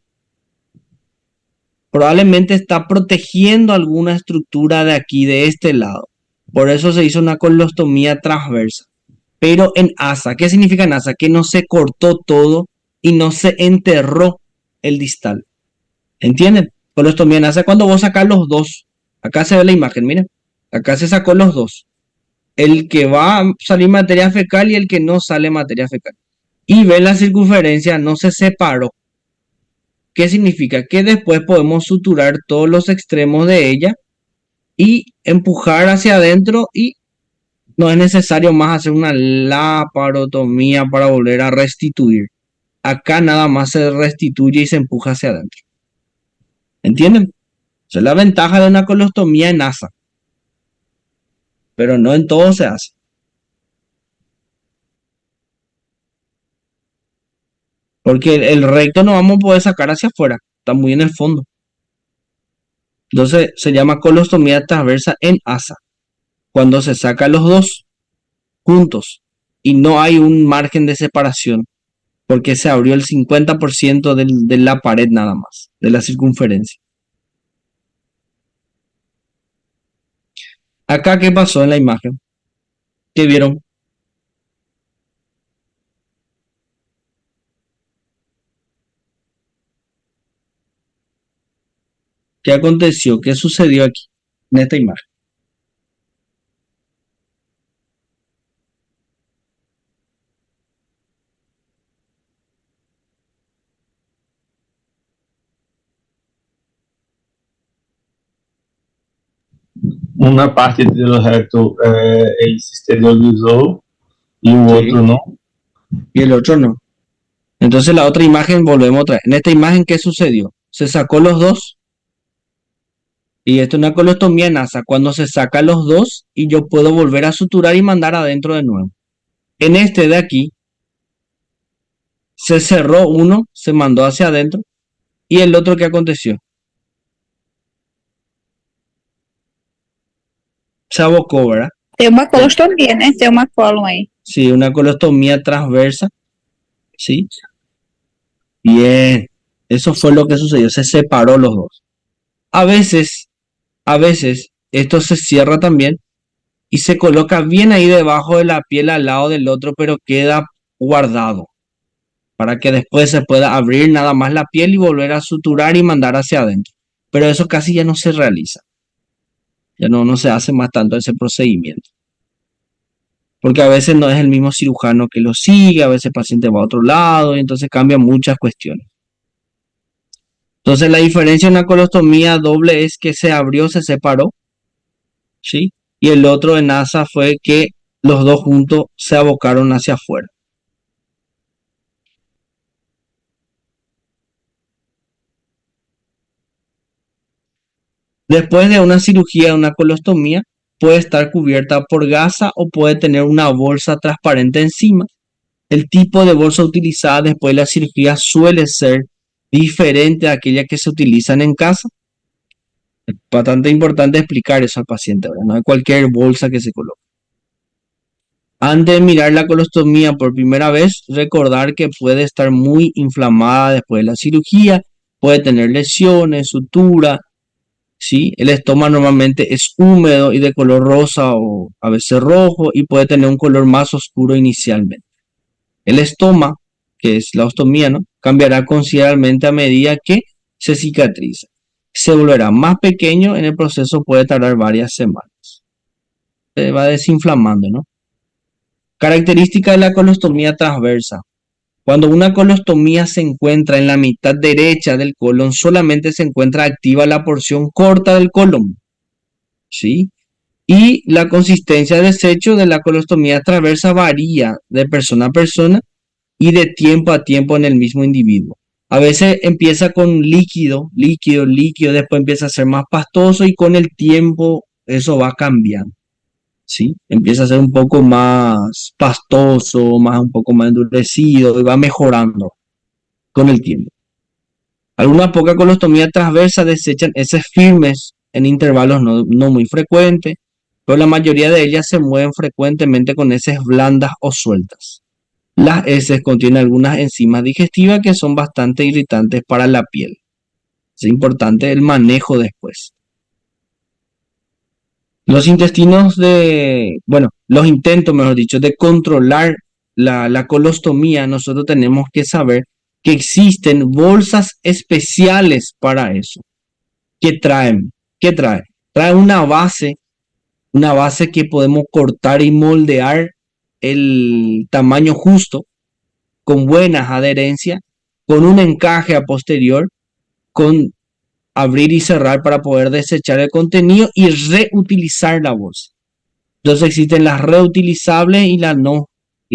Probablemente está protegiendo alguna estructura de aquí, de este lado. Por eso se hizo una colostomía transversa. Pero en asa, ¿qué significa en asa? Que no se cortó todo y no se enterró el distal. ¿Entienden? Colostomía en asa cuando vos sacás los dos. Acá se ve la imagen, miren. Acá se sacó los dos. El que va a salir materia fecal y el que no sale materia fecal. Y ven la circunferencia, no se separó. ¿Qué significa? Que después podemos suturar todos los extremos de ella y empujar hacia adentro y no es necesario más hacer una laparotomía para volver a restituir. Acá nada más se restituye y se empuja hacia adentro. ¿Entienden? Esa es la ventaja de una colostomía en asa. Pero no en todo se hace. Porque el recto no vamos a poder sacar hacia afuera. Está muy en el fondo. Entonces se llama colostomía transversa en asa. Cuando se saca los dos juntos y no hay un margen de separación. Porque se abrió el 50% de la pared nada más. De la circunferencia. Acá, ¿qué pasó en la imagen? ¿Qué vieron? ¿Qué aconteció? ¿Qué sucedió aquí? En esta imagen. Uma parte do recto ele se exteriorizou y el Sí. otro no. Y el otro no. Entonces la otra imagen, volvemos otra vez. En esta imagen, ¿qué sucedió? Se sacó los dos. Y esto es una colostomía en asa. Cuando se saca los dos y yo puedo volver a suturar y mandar adentro de nuevo. En este de aquí, se cerró uno, se mandó hacia adentro. Y el otro, ¿qué aconteció? Se abocó, ¿verdad? Tem uma colostomia, né? Tem uma cólon aí. Sí, una colostomía transversa. ¿Sí? Bien. Eso fue lo que sucedió. Se separó los dos. A veces, esto se cierra también y se coloca bien ahí debajo de la piel al lado del otro, pero queda guardado para que después se pueda abrir nada más la piel y volver a suturar y mandar hacia adentro. Pero eso casi ya no se realiza. Ya no se hace más tanto ese procedimiento. Porque a veces no es el mismo cirujano que lo sigue, a veces el paciente va a otro lado y entonces cambian muchas cuestiones. Entonces la diferencia en la colostomía doble es que se abrió, se separó, ¿sí? Y el otro en asa fue que los dos juntos se abocaron hacia afuera. Después de una cirugía, una colostomía, puede estar cubierta por gasa o puede tener una bolsa transparente encima. El tipo de bolsa utilizada después de la cirugía suele ser diferente a aquella que se utilizan en casa. Es bastante importante explicar eso al paciente, ¿verdad? No es cualquier bolsa que se coloca. Antes de mirar la colostomía por primera vez, recordar que puede estar muy inflamada después de la cirugía, puede tener lesiones, sutura, ¿sí? El estómago normalmente es húmedo y de color rosa o a veces rojo y puede tener un color más oscuro inicialmente. El estoma, que es la ostomía, ¿no? Cambiará considerablemente a medida que se cicatriza. Se volverá más pequeño, en el proceso puede tardar varias semanas. Se va desinflamando, ¿no? Característica de la colostomía transversa. Cuando una colostomía se encuentra en la mitad derecha del colon, solamente se encuentra activa la porción corta del colon, ¿sí? Y la consistencia de desecho de la colostomía transversa varía de persona a persona y de tiempo a tiempo en el mismo individuo. A veces empieza con líquido, después empieza a ser más pastoso y con el tiempo eso va cambiando, ¿sí? Empieza a ser un poco más pastoso, un poco más endurecido y va mejorando con el tiempo. Algunas pocas colostomías transversas desechan heces firmes en intervalos no muy frecuentes, pero la mayoría de ellas se mueven frecuentemente con heces blandas o sueltas. Las heces contienen algunas enzimas digestivas que son bastante irritantes para la piel. Es importante el manejo después. Los intentos, mejor dicho, de controlar la colostomía, nosotros tenemos que saber que existen bolsas especiales para eso. ¿Qué traen? ¿Qué trae? Trae una base que podemos cortar y moldear el tamaño justo, con buenas adherencias, con un encaje a posterior, con abrir y cerrar para poder desechar el contenido y reutilizar la bolsa. Entonces existen las reutilizables y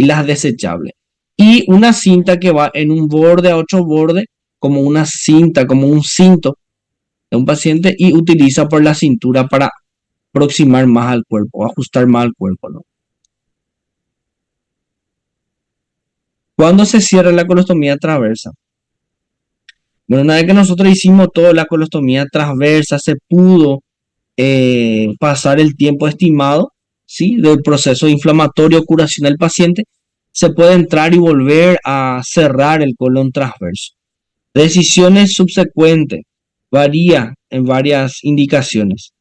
las desechables. Y una cinta que va en un borde a otro borde, como una cinta, como un cinto de un paciente, y utiliza por la cintura para aproximar más al cuerpo, ajustar más al cuerpo, ¿no? ¿Cuándo se cierra la colostomía transversa? Bueno, una vez que nosotros hicimos toda la colostomía transversa, se pudo pasar el tiempo estimado, ¿sí?, del proceso inflamatorio curación del paciente, se puede entrar y volver a cerrar el colon transverso. Decisiones subsecuentes varía en varias indicaciones.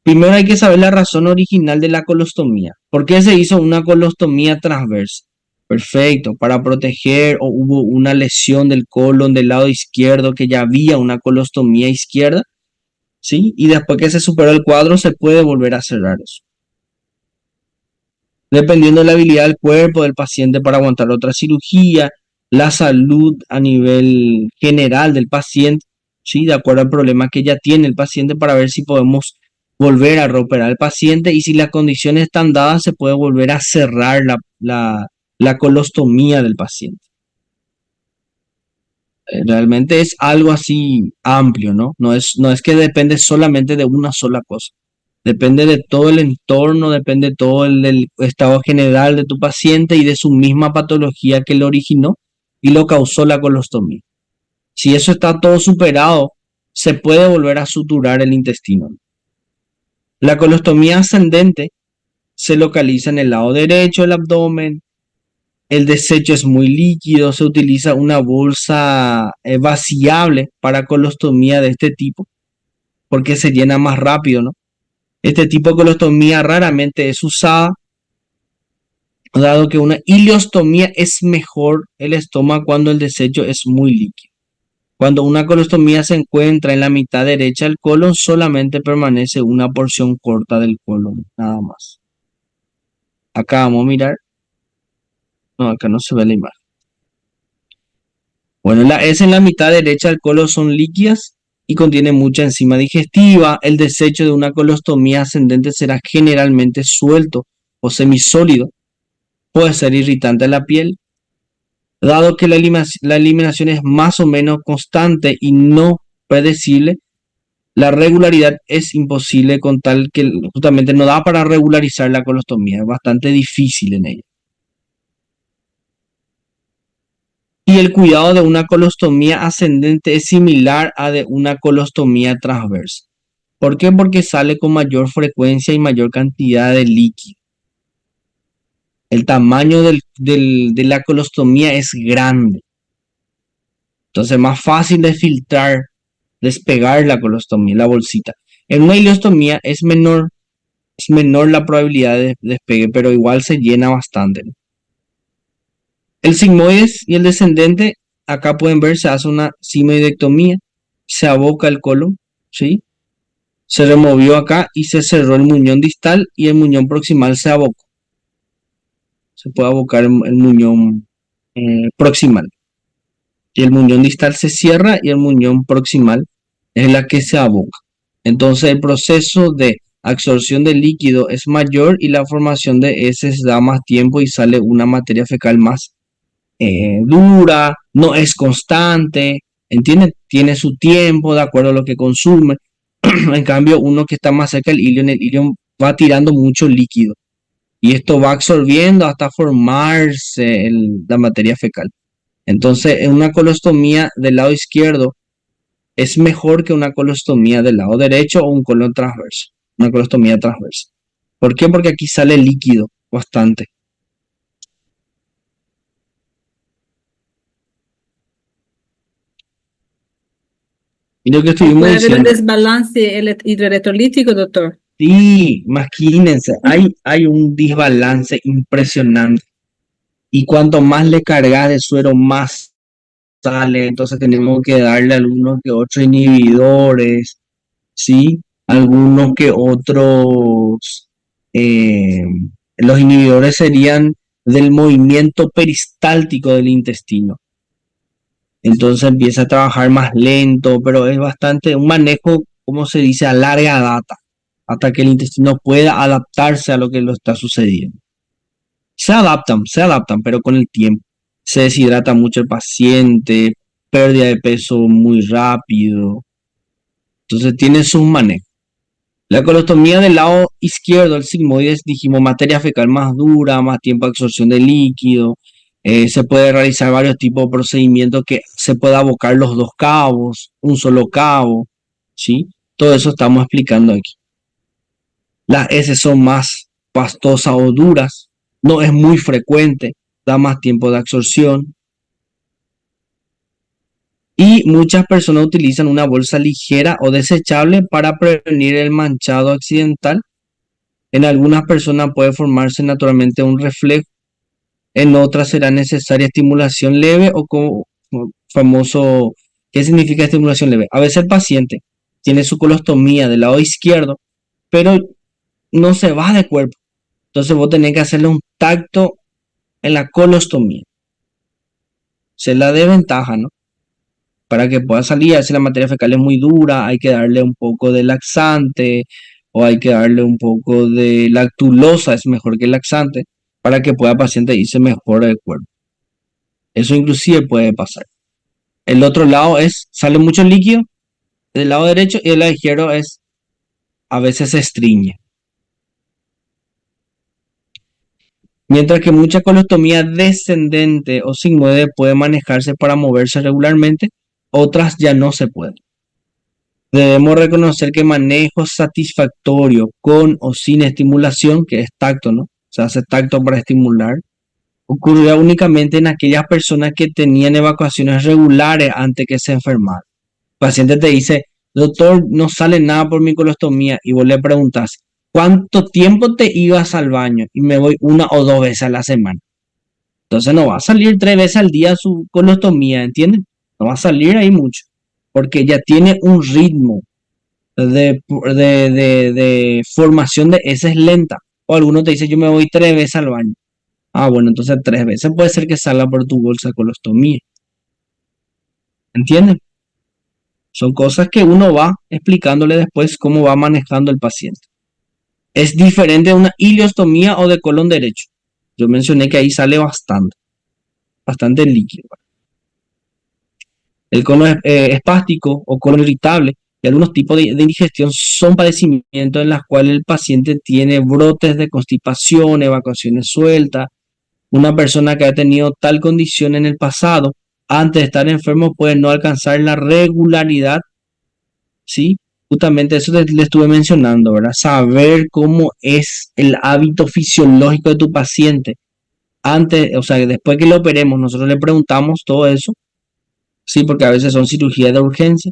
Primero hay que saber la razón original de la colostomía. ¿Por qué se hizo una colostomía transversa? Perfecto, para proteger, o hubo una lesión del colon del lado izquierdo, que ya había una colostomía izquierda, ¿sí? Y después que se superó el cuadro se puede volver a cerrar eso. Dependiendo de la habilidad del cuerpo del paciente para aguantar otra cirugía, la salud a nivel general del paciente, ¿sí?, de acuerdo al problema que ya tiene el paciente, para ver si podemos volver a reoperar al paciente, y si las condiciones están dadas se puede volver a cerrar la colostomía del paciente. Realmente es algo así amplio, ¿no? No es que depende solamente de una sola cosa. Depende de todo el entorno, depende de todo el estado general de tu paciente y de su misma patología que lo originó y lo causó la colostomía. Si eso está todo superado, se puede volver a suturar el intestino. La colostomía ascendente se localiza en el lado derecho del abdomen. El desecho es muy líquido, se utiliza una bolsa vaciable para colostomía de este tipo, porque se llena más rápido, ¿no? Este tipo de colostomía raramente es usada, dado que una ileostomía es mejor el estómago cuando el desecho es muy líquido. Cuando una colostomía se encuentra en la mitad derecha del colon, solamente permanece una porción corta del colon, nada más. Acá vamos a mirar. No, acá no se ve la imagen. Bueno, la S en la mitad derecha del colon son líquidas y contienen mucha enzima digestiva. El desecho de una colostomía ascendente será generalmente suelto o semisólido. Puede ser irritante a la piel. Dado que la eliminación es más o menos constante y no predecible, la regularidad es imposible, con tal que justamente no da para regularizar la colostomía. Es bastante difícil en ella. Y el cuidado de una colostomía ascendente es similar a de una colostomía transversa. ¿Por qué? Porque sale con mayor frecuencia y mayor cantidad de líquido. El tamaño de la colostomía es grande. Entonces es más fácil de filtrar, despegar la colostomía, la bolsita. En una ileostomía es menor la probabilidad de despegue, pero igual se llena bastante, ¿no? El sigmoides y el descendente, acá pueden ver, se hace una sigmoidectomía, se aboca el colon, ¿sí? Se removió acá y se cerró el muñón distal y el muñón proximal se abocó. Se puede abocar el muñón proximal. Y el muñón distal se cierra y el muñón proximal es la que se aboca. Entonces el proceso de absorción de líquido es mayor y la formación de heces da más tiempo y sale una materia fecal más dura, no es constante, ¿entienden? Tiene su tiempo de acuerdo a lo que consume. En cambio, uno que está más cerca del ilion, el ilion va tirando mucho líquido y esto va absorbiendo hasta formarse la materia fecal. Entonces, en una colostomía del lado izquierdo es mejor que una colostomía del lado derecho o un colon transverso, una colostomía transversa. ¿Por qué? Porque aquí sale líquido bastante. Y lo que estuvimos Puede haber un diciendo, desbalance hidroelectrolítico, doctor. sí, imagínense, hay un desbalance impresionante. Y cuanto más le cargas de suero, más sale. Entonces tenemos que darle algunos que otros inhibidores, ¿sí? Algunos que otros, eh, los inhibidores serían del movimiento peristáltico del intestino. Entonces empieza a trabajar más lento, pero es bastante un manejo, como se dice, a larga data, hasta que el intestino pueda adaptarse a lo que lo está sucediendo. Se adaptan, pero con el tiempo. Se deshidrata mucho el paciente, pérdida de peso muy rápido. Entonces tiene sus manejos. La colostomía del lado izquierdo, el sigmoides, dijimos materia fecal más dura, más tiempo de absorción de líquido. Se puede realizar varios tipos de procedimientos que se puede abocar los dos cabos, un solo cabo, ¿sí? Todo eso estamos explicando aquí. Las heces son más pastosas o duras, no es muy frecuente, da más tiempo de absorción. Y muchas personas utilizan una bolsa ligera o desechable para prevenir el manchado accidental. En algunas personas puede formarse naturalmente un reflejo, en otras será necesaria estimulación leve o como famoso, ¿qué significa estimulación leve? A veces el paciente tiene su colostomía del lado izquierdo, pero no se va de cuerpo. Entonces vos tenés que hacerle un tacto en la colostomía. Esa es la desventaja, ¿no? Para que pueda salir, si la materia fecal es muy dura, hay que darle un poco de laxante o hay que darle un poco de lactulosa, es mejor que el laxante, para que pueda el paciente irse mejor del cuerpo. Eso inclusive puede pasar. El otro lado sale mucho líquido del lado derecho y del lado izquierdo a veces se estriñe. Mientras que mucha colostomía descendente o sigmoide puede manejarse para moverse regularmente, otras ya no se pueden. Debemos reconocer que manejo satisfactorio con o sin estimulación, que es tacto, ¿no? Se hace tacto para estimular, ocurría únicamente en aquellas personas que tenían evacuaciones regulares antes que se enfermaran. El paciente te dice, doctor, no sale nada por mi colostomía, y vos le preguntas, ¿cuánto tiempo te ibas al baño? Y me voy 1 o 2 veces a la semana. Entonces no va a salir 3 veces al día su colostomía, ¿entienden? No va a salir ahí mucho, porque ya tiene un ritmo de formación de heces lenta. O alguno te dice, yo me voy 3 veces al baño. Ah, bueno, entonces 3 veces puede ser que salga por tu bolsa de colostomía. ¿Entienden? Son cosas que uno va explicándole después cómo va manejando el paciente. Es diferente de una ileostomía o de colon derecho. Yo mencioné que ahí sale bastante líquido. El colon espástico o colon irritable y algunos tipos de indigestión son padecimientos en los cuales el paciente tiene brotes de constipación, evacuaciones sueltas. Una persona que ha tenido tal condición en el pasado, antes de estar enfermo, puede no alcanzar la regularidad, ¿sí? Justamente eso le estuve mencionando, ¿verdad? Saber cómo es el hábito fisiológico de tu paciente. Antes, o sea, después que lo operemos, nosotros le preguntamos todo eso, ¿sí? Porque a veces son cirugías de urgencia.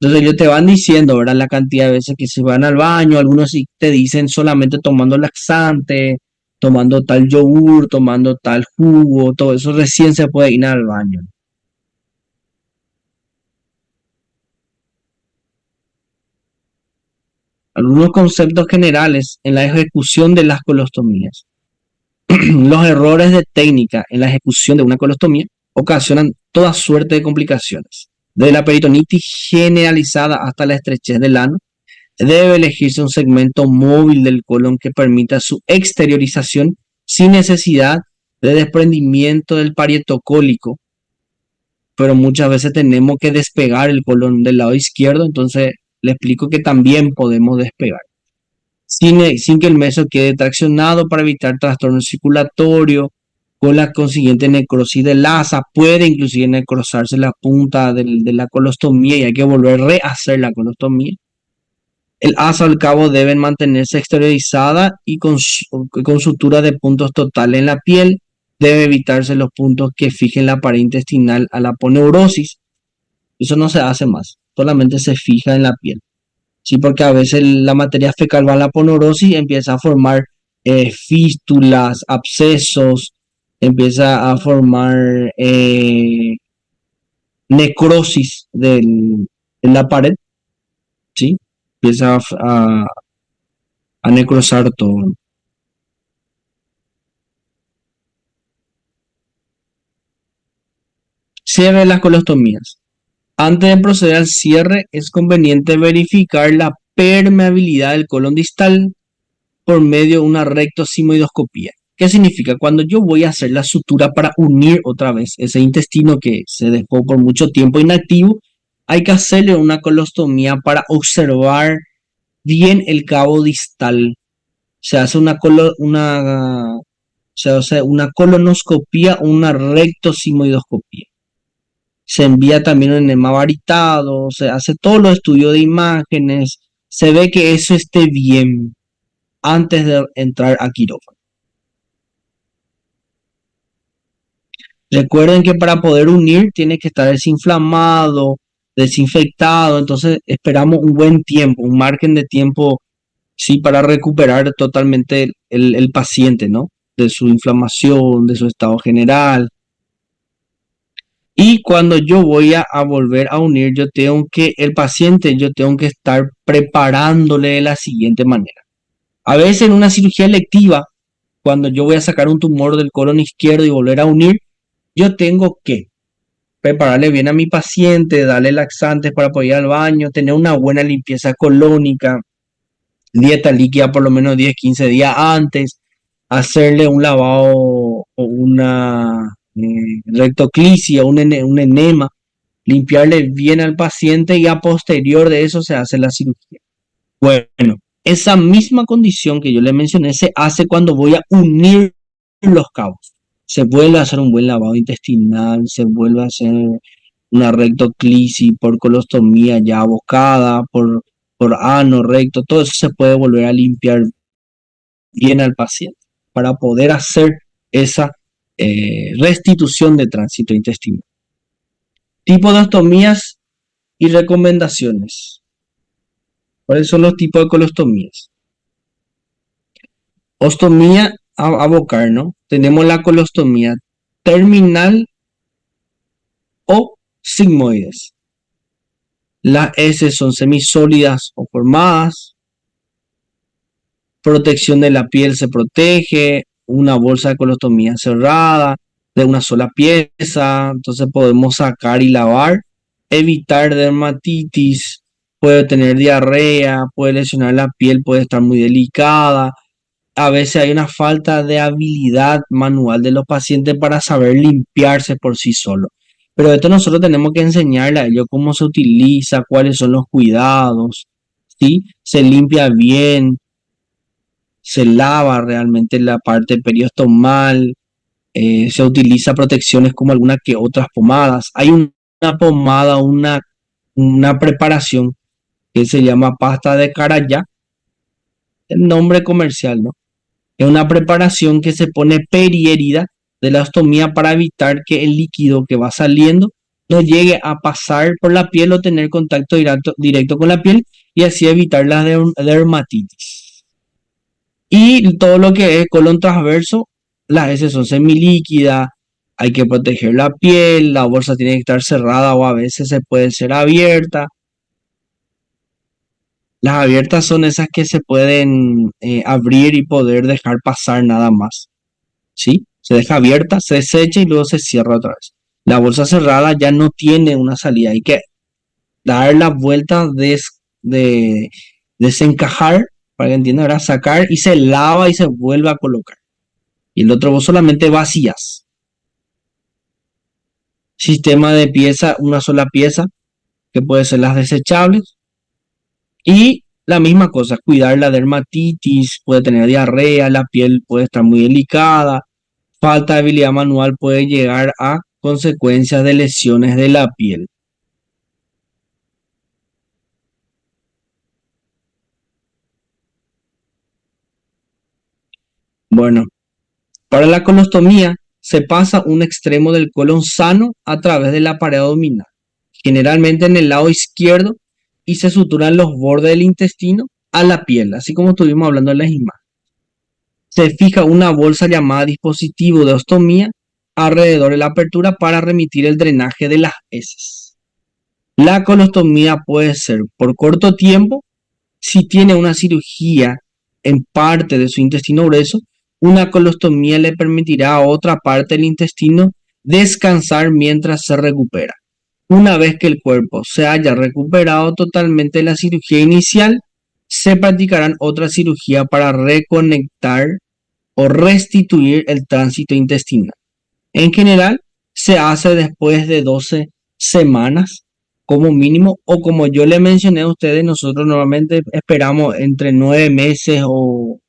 Entonces ellos te van diciendo, ¿verdad? La cantidad de veces que se van al baño, algunos sí te dicen solamente tomando laxante, tomando tal yogur, tomando tal jugo, todo eso recién se puede ir al baño. Algunos conceptos generales en la ejecución de las colostomías. Los errores de técnica en la ejecución de una colostomía ocasionan toda suerte de complicaciones. De la peritonitis generalizada hasta la estrechez del ano, debe elegirse un segmento móvil del colon que permita su exteriorización sin necesidad de desprendimiento del parieto cólico. Pero muchas veces tenemos que despegar el colon del lado izquierdo, entonces le explico que también podemos despegar. Sin que el meso quede traccionado para evitar trastorno circulatorio, con la consiguiente necrosis del asa. Puede inclusive necrosarse la punta de la colostomía y hay que volver a rehacer la colostomía. El asa o el cabo deben mantenerse exteriorizada y con sutura de puntos totales en la piel. Debe evitarse los puntos que fijen la pared intestinal a la aponeurosis. Eso no se hace más. solamente se fija en la piel. Sí, porque a veces la materia fecal va a la ponorosis y empieza a formar fístulas, abscesos, empieza a formar necrosis en la pared, ¿sí? Empieza a necrosar todo. Cierre de las colostomías. Antes de proceder al cierre, es conveniente verificar la permeabilidad del colon distal por medio de una rectosimoidoscopía. ¿Qué significa? Cuando yo voy a hacer la sutura para unir otra vez ese intestino que se dejó por mucho tiempo inactivo, hay que hacerle una colostomía para observar bien el cabo distal. Se hace una colonoscopía o una rectosimoidoscopía. Se envía también un enema varitado, se hace todos los estudios de imágenes, se ve que eso esté bien antes de entrar a quirófano. Recuerden que para poder unir tiene que estar desinflamado, desinfectado, entonces esperamos un buen tiempo, un margen de tiempo, sí, para recuperar totalmente el paciente, ¿no? De su inflamación, de su estado general. Y cuando yo voy a volver a unir, yo tengo que estar preparándole de la siguiente manera. A veces en una cirugía electiva, cuando yo voy a sacar un tumor del colon izquierdo y volver a unir, yo tengo que prepararle bien a mi paciente, darle laxantes para poder ir al baño, tener una buena limpieza colónica, dieta líquida por lo menos 10-15 días antes, hacerle un lavado o una rectoclisia, un enema, limpiarle bien al paciente y a posterior de eso se hace la cirugía. Bueno, esa misma condición que yo le mencioné se hace cuando voy a unir los cabos. Se vuelve a hacer un buen lavado intestinal, se vuelve a hacer una rectoclisis por colostomía ya abocada, por ano recto, todo eso se puede volver a limpiar bien al paciente para poder hacer esa restitución de tránsito intestinal. Tipo de ostomías y recomendaciones. ¿Cuáles son los tipos de colostomías? Ostomía abocar, ¿no? Tenemos la colostomía terminal o sigmoides. Las S son semisólidas o formadas. Protección de la piel, se protege. Una bolsa de colostomía cerrada de una sola pieza. Entonces podemos sacar y lavar. Evitar dermatitis. Puede tener diarrea. Puede lesionar la piel. Puede estar muy delicada. A veces hay una falta de habilidad manual de los pacientes para saber limpiarse por sí solos. Pero esto nosotros tenemos que enseñarle a ellos cómo se utiliza, cuáles son los cuidados, ¿sí? Se limpia bien, se lava realmente la parte periostomal, se utiliza protecciones como algunas que otras pomadas. Hay una pomada, una preparación que se llama pasta de Carayá, el nombre comercial, ¿no? Es una preparación que se pone periherida de la ostomía para evitar que el líquido que va saliendo no llegue a pasar por la piel o tener contacto directo con la piel y así evitar la dermatitis. Y todo lo que es colon transverso, las S son semilíquidas, hay que proteger la piel, la bolsa tiene que estar cerrada o a veces se puede ser abierta. Las abiertas son esas que se pueden abrir y poder dejar pasar nada más, ¿sí? Se deja abierta, se desecha y luego se cierra otra vez. La bolsa cerrada ya no tiene una salida, hay que dar la vuelta de desencajar, para que entiendan, ahora sacar y se lava y se vuelve a colocar. Y el otro vos solamente vacías. Sistema de pieza, una sola pieza, que puede ser las desechables. Y la misma cosa, cuidar la dermatitis, puede tener diarrea, la piel puede estar muy delicada, falta de habilidad manual puede llegar a consecuencias de lesiones de la piel. Bueno, para la colostomía se pasa un extremo del colon sano a través de la pared abdominal. generalmente en el lado izquierdo, y se suturan los bordes del intestino a la piel, así como estuvimos hablando en las imágenes. Se fija una bolsa llamada dispositivo de ostomía alrededor de la apertura para remitir el drenaje de las heces. La colostomía puede ser por corto tiempo. Si tiene una cirugía en parte de su intestino grueso, una colostomía le permitirá a otra parte del intestino descansar mientras se recupera. Una vez que el cuerpo se haya recuperado totalmente de la cirugía inicial, se practicarán otra cirugía para reconectar o restituir el tránsito intestinal. En general, se hace después de 12 semanas como mínimo, o como yo le mencioné a ustedes, nosotros normalmente esperamos entre 9 meses o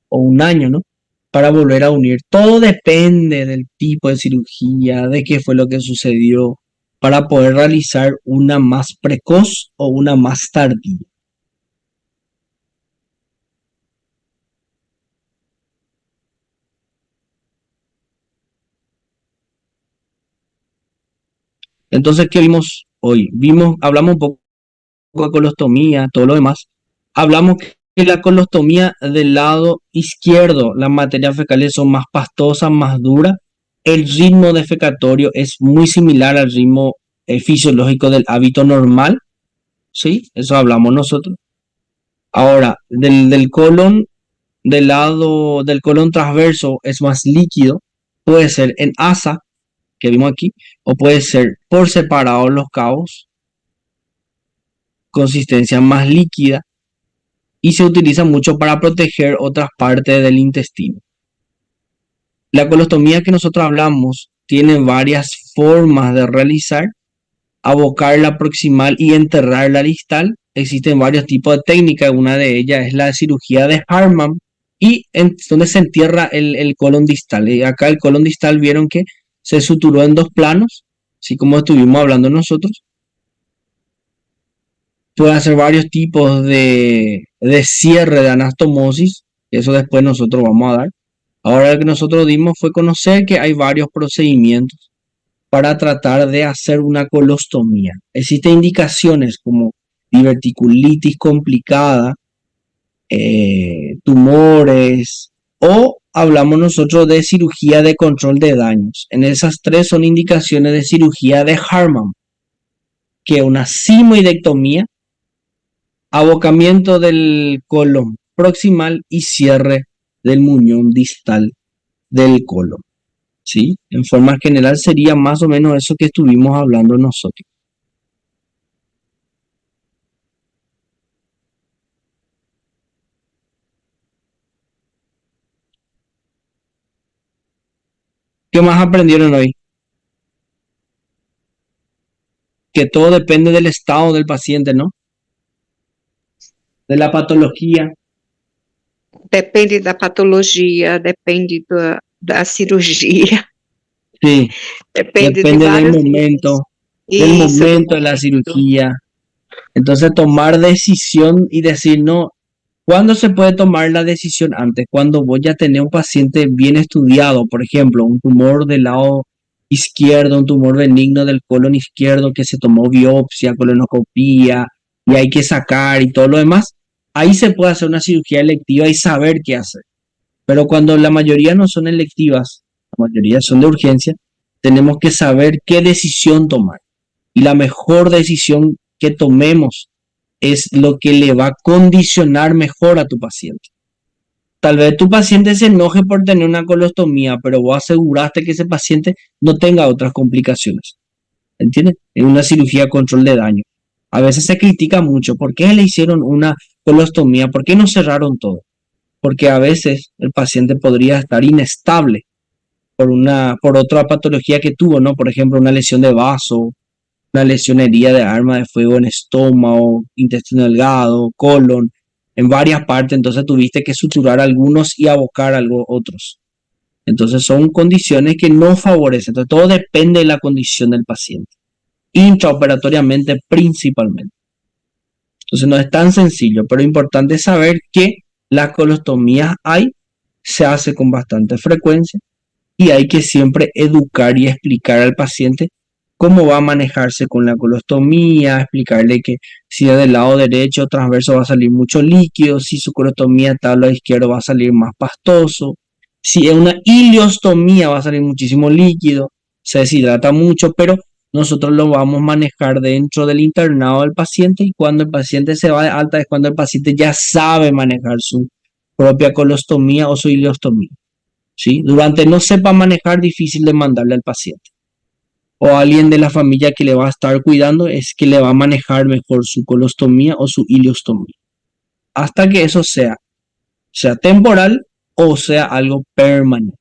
un año, ¿no? Para volver a unir. Todo depende del tipo de cirugía, de qué fue lo que sucedió, para poder realizar una más precoz o una más tardía. Entonces, ¿qué vimos hoy? Hablamos un poco de colostomía, todo lo demás. Hablamos que la colostomía del lado izquierdo, las materias fecales son más pastosas, más duras. El ritmo defecatorio es muy similar al ritmo fisiológico del hábito normal. ¿Sí? Eso hablamos nosotros. Ahora, del colon, del lado del colon transverso es más líquido. Puede ser en asa, que vimos aquí, o puede ser por separado los cabos, consistencia más líquida, y se utiliza mucho para proteger otras partes del intestino. La colostomía que nosotros hablamos tiene varias formas de realizar: abocar la proximal y enterrar la distal. Existen varios tipos de técnicas, una de ellas es la cirugía de Hartmann, y donde se entierra el colon distal. Y acá el colon distal vieron que se suturó en 2 planos, así como estuvimos hablando nosotros. Puede hacer varios tipos de cierre de anastomosis, eso después nosotros vamos a dar. Ahora lo que nosotros dimos fue conocer que hay varios procedimientos para tratar de hacer una colostomía. Existen indicaciones como diverticulitis complicada, tumores, o hablamos nosotros de cirugía de control de daños. En esas 3 son indicaciones de cirugía de Hartmann, que es una simoidectomía, abocamiento del colon proximal y cierre del muñón distal del colon. ¿Sí? En forma general sería más o menos eso que estuvimos hablando nosotros. ¿Qué más aprendieron hoy? Que todo depende del estado del paciente, ¿no? De la patología. Depende da patologia, depende da cirurgia, Sí, depende de depende del vários momento, del Isso, do momento de la cirugía. Entonces, tomar decisión y decir, no, ¿cuándo se puede tomar la decisión antes? Cuando voy a tener un paciente bien estudiado, por ejemplo, un tumor del lado izquierdo, un tumor benigno del colon izquierdo que se tomó biopsia, colonoscopía, y hay que sacar y todo lo demás. Ahí se puede hacer una cirugía electiva y saber qué hacer. Pero cuando la mayoría no son electivas, la mayoría son de urgencia, tenemos que saber qué decisión tomar. Y la mejor decisión que tomemos es lo que le va a condicionar mejor a tu paciente. Tal vez tu paciente se enoje por tener una colostomía, pero vos aseguraste que ese paciente no tenga otras complicaciones. ¿Entiendes? En una cirugía de control de daño. A veces se critica mucho. ¿Por qué le hicieron una colostomía? ¿Por qué no cerraron todo? Porque a veces el paciente podría estar inestable por otra patología que tuvo, ¿no? Por ejemplo, una lesión de vaso, una lesión herida de arma de fuego en estómago, intestino delgado, colon, en varias partes. Entonces tuviste que suturar algunos y abocar otros. Entonces son condiciones que no favorecen. Entonces todo depende de la condición del paciente, intraoperatoriamente principalmente. Entonces no es tan sencillo, pero es importante saber que las colostomías se hace con bastante frecuencia, y hay que siempre educar y explicar al paciente cómo va a manejarse con la colostomía, explicarle que si es del lado derecho o transverso va a salir mucho líquido, si su colostomía está al lado izquierdo va a salir más pastoso, si es una ileostomía va a salir muchísimo líquido, se deshidrata mucho, pero nosotros lo vamos a manejar dentro del internado del paciente y cuando el paciente se va de alta es cuando el paciente ya sabe manejar su propia colostomía o su ileostomía. ¿Sí? Durante no sepa manejar, difícil de mandarle al paciente. O alguien de la familia que le va a estar cuidando es que le va a manejar mejor su colostomía o su ileostomía. Hasta que eso sea temporal o sea algo permanente.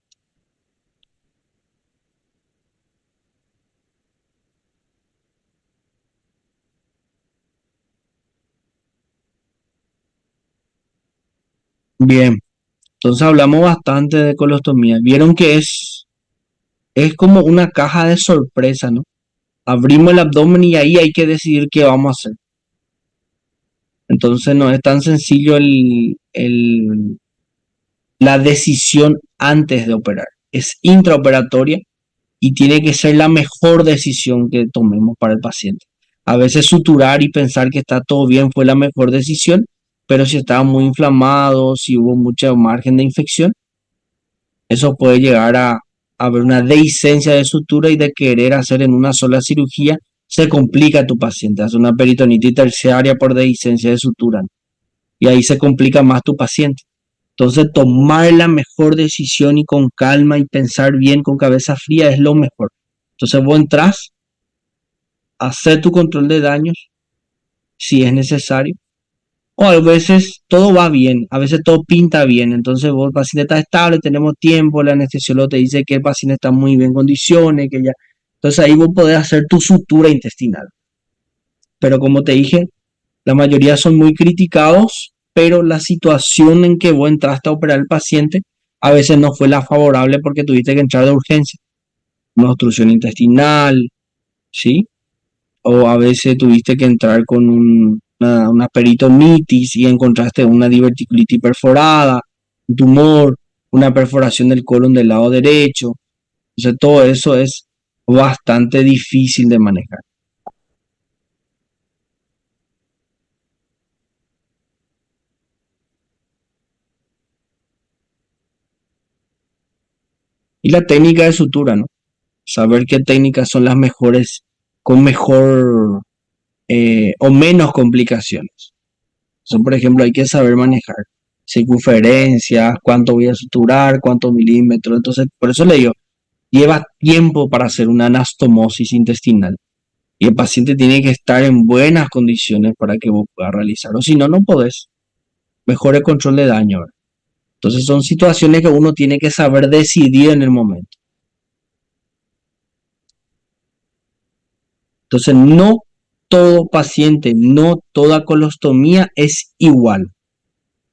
Bien, entonces hablamos bastante de colostomía. Vieron que es como una caja de sorpresa, ¿no? Abrimos el abdomen y ahí hay que decidir qué vamos a hacer. Entonces no es tan sencillo la decisión antes de operar. Es intraoperatoria y tiene que ser la mejor decisión que tomemos para el paciente. A veces suturar y pensar que está todo bien fue la mejor decisión, pero si estaba muy inflamado, si hubo mucho margen de infección, eso puede llegar a haber una dehiscencia de sutura y de querer hacer en una sola cirugía, se complica a tu paciente, hace una peritonitis terciaria por dehiscencia de sutura, ¿no? Y ahí se complica más tu paciente. Entonces, tomar la mejor decisión y con calma y pensar bien con cabeza fría es lo mejor. Entonces, vos entras, hacer tu control de daños si es necesario. O a veces todo va bien, a veces todo pinta bien. Entonces, vos, el paciente está estable, tenemos tiempo, el anestesiólogo te dice que el paciente está muy bien en condiciones, que ya. Entonces, ahí vos podés hacer tu sutura intestinal. Pero como te dije, la mayoría son muy criticados, pero la situación en que vos entraste a operar al paciente a veces no fue la favorable porque tuviste que entrar de urgencia. Una obstrucción intestinal, ¿sí? O a veces tuviste que entrar con una peritonitis y encontraste una diverticulitis perforada, un tumor, una perforación del colon del lado derecho. Entonces todo eso es bastante difícil de manejar. Y la técnica de sutura, ¿no? Saber qué técnicas son las mejores, con mejor o menos complicaciones. Entonces, por ejemplo, hay que saber manejar circunferencias, cuánto voy a suturar, cuántos milímetros. Entonces, por eso le digo, lleva tiempo para hacer una anastomosis intestinal. Y el paciente tiene que estar en buenas condiciones para que vos puedas realizar. O si no, no podés. Mejor el control de daño, ¿verdad? Entonces, son situaciones que uno tiene que saber decidir en el momento. Entonces, no todo paciente, no toda colostomía es igual.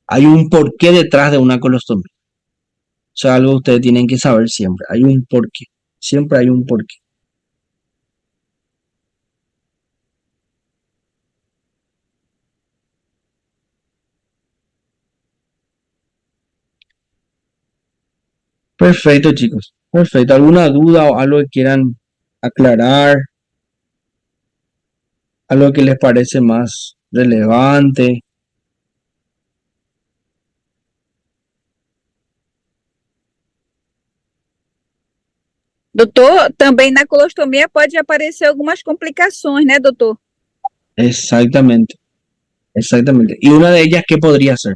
Hay un porqué detrás de una colostomía. O sea, algo que ustedes tienen que saber siempre. Hay un porqué. Siempre hay un porqué. Perfecto, chicos. Perfecto. ¿Alguna duda o algo que quieran aclarar? ¿Algo que les parece más relevante? Doutor, também na colostomia pode aparecer algumas complicações, né, doutor? Exactamente. Exactamente. ¿Y una de ellas qué podría ser?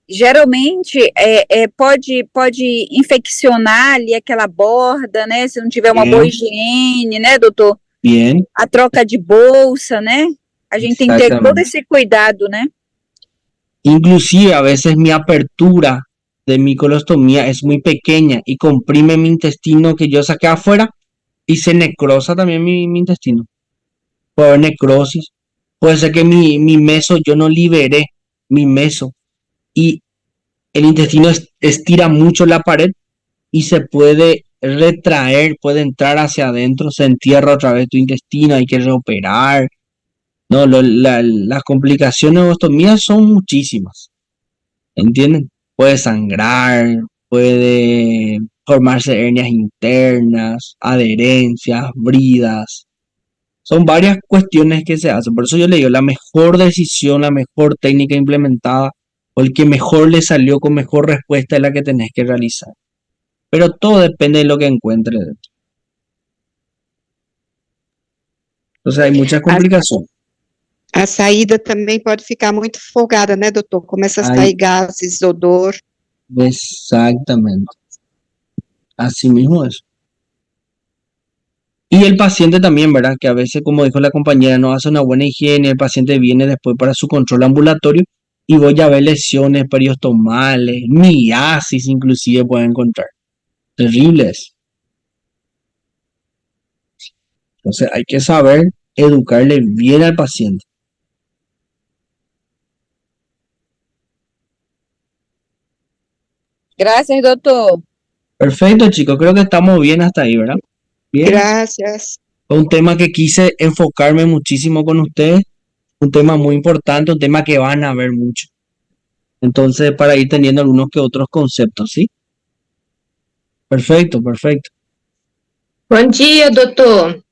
Geralmente pode infeccionar ali aquela borda, né? Se não tiver uma Sim. boa higiene, né, doutor? Bien. A troca de bolsa, né? A gente tem que ter todo Exatamente. esse cuidado, né? Inclusive a veces mi apertura de mi colostomía es muy pequeña y comprime mi intestino que yo saqué afuera y se necrosa también mi intestino. Puede haber necrosis. Puede ser que mi meso, yo no liberé mi meso y el intestino estira mucho la pared y se puede retraer, puede entrar hacia adentro, se entierra otra vez tu intestino, hay que reoperar. No, las complicaciones de ostomía son muchísimas. ¿Entienden? Puede sangrar, puede formarse hernias internas, adherencias, bridas. Son varias cuestiones que se hacen. Por eso yo le digo, la mejor decisión, la mejor técnica implementada o el que mejor le salió con mejor respuesta es la que tenés que realizar. Pero todo depende de lo que encuentres dentro. Entonces hay muchas complicaciones. A saída também pode ficar muito folgada, né, doutor? Começa a sair gases, odor. Exactamente. Así mismo es. Y el paciente también, ¿verdad? Que a veces, como dijo la compañera, no hace una buena higiene, el paciente viene después para su control ambulatorio y voy a ver lesiones periostomales, miasis inclusive puede encontrar. Terribles. Entonces hay que saber educarle bien al paciente. Gracias, doutor. Perfecto, chicos. Creo que estamos bien hasta ahí, ¿verdad? Bien. Gracias. Fue un tema que quise enfocarme muchísimo con ustedes. Un tema muy importante, un tema que van a ver mucho. Entonces, para ir teniendo algunos que otros conceptos, ¿sí? Perfecto, perfecto. Bom dia, doutor.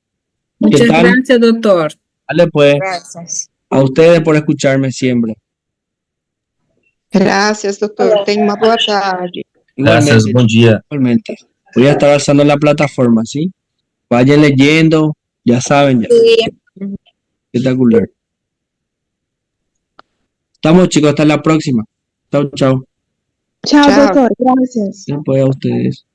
Muchas tal? gracias, doctor. Vale, pues, Gracias. a ustedes por escucharme siempre. Gracias, doutor. Tenha uma boa tarde. Gracias, Igualmente, bom dia. igualmente. Voy a estar alzando la plataforma, ¿sí? Vayan leyendo, ya saben, ya. Sí. Espectacular. Estamos, chicos, hasta la próxima. Chao, chao. Chao, Chao. doctor. Gracias. Después a ustedes.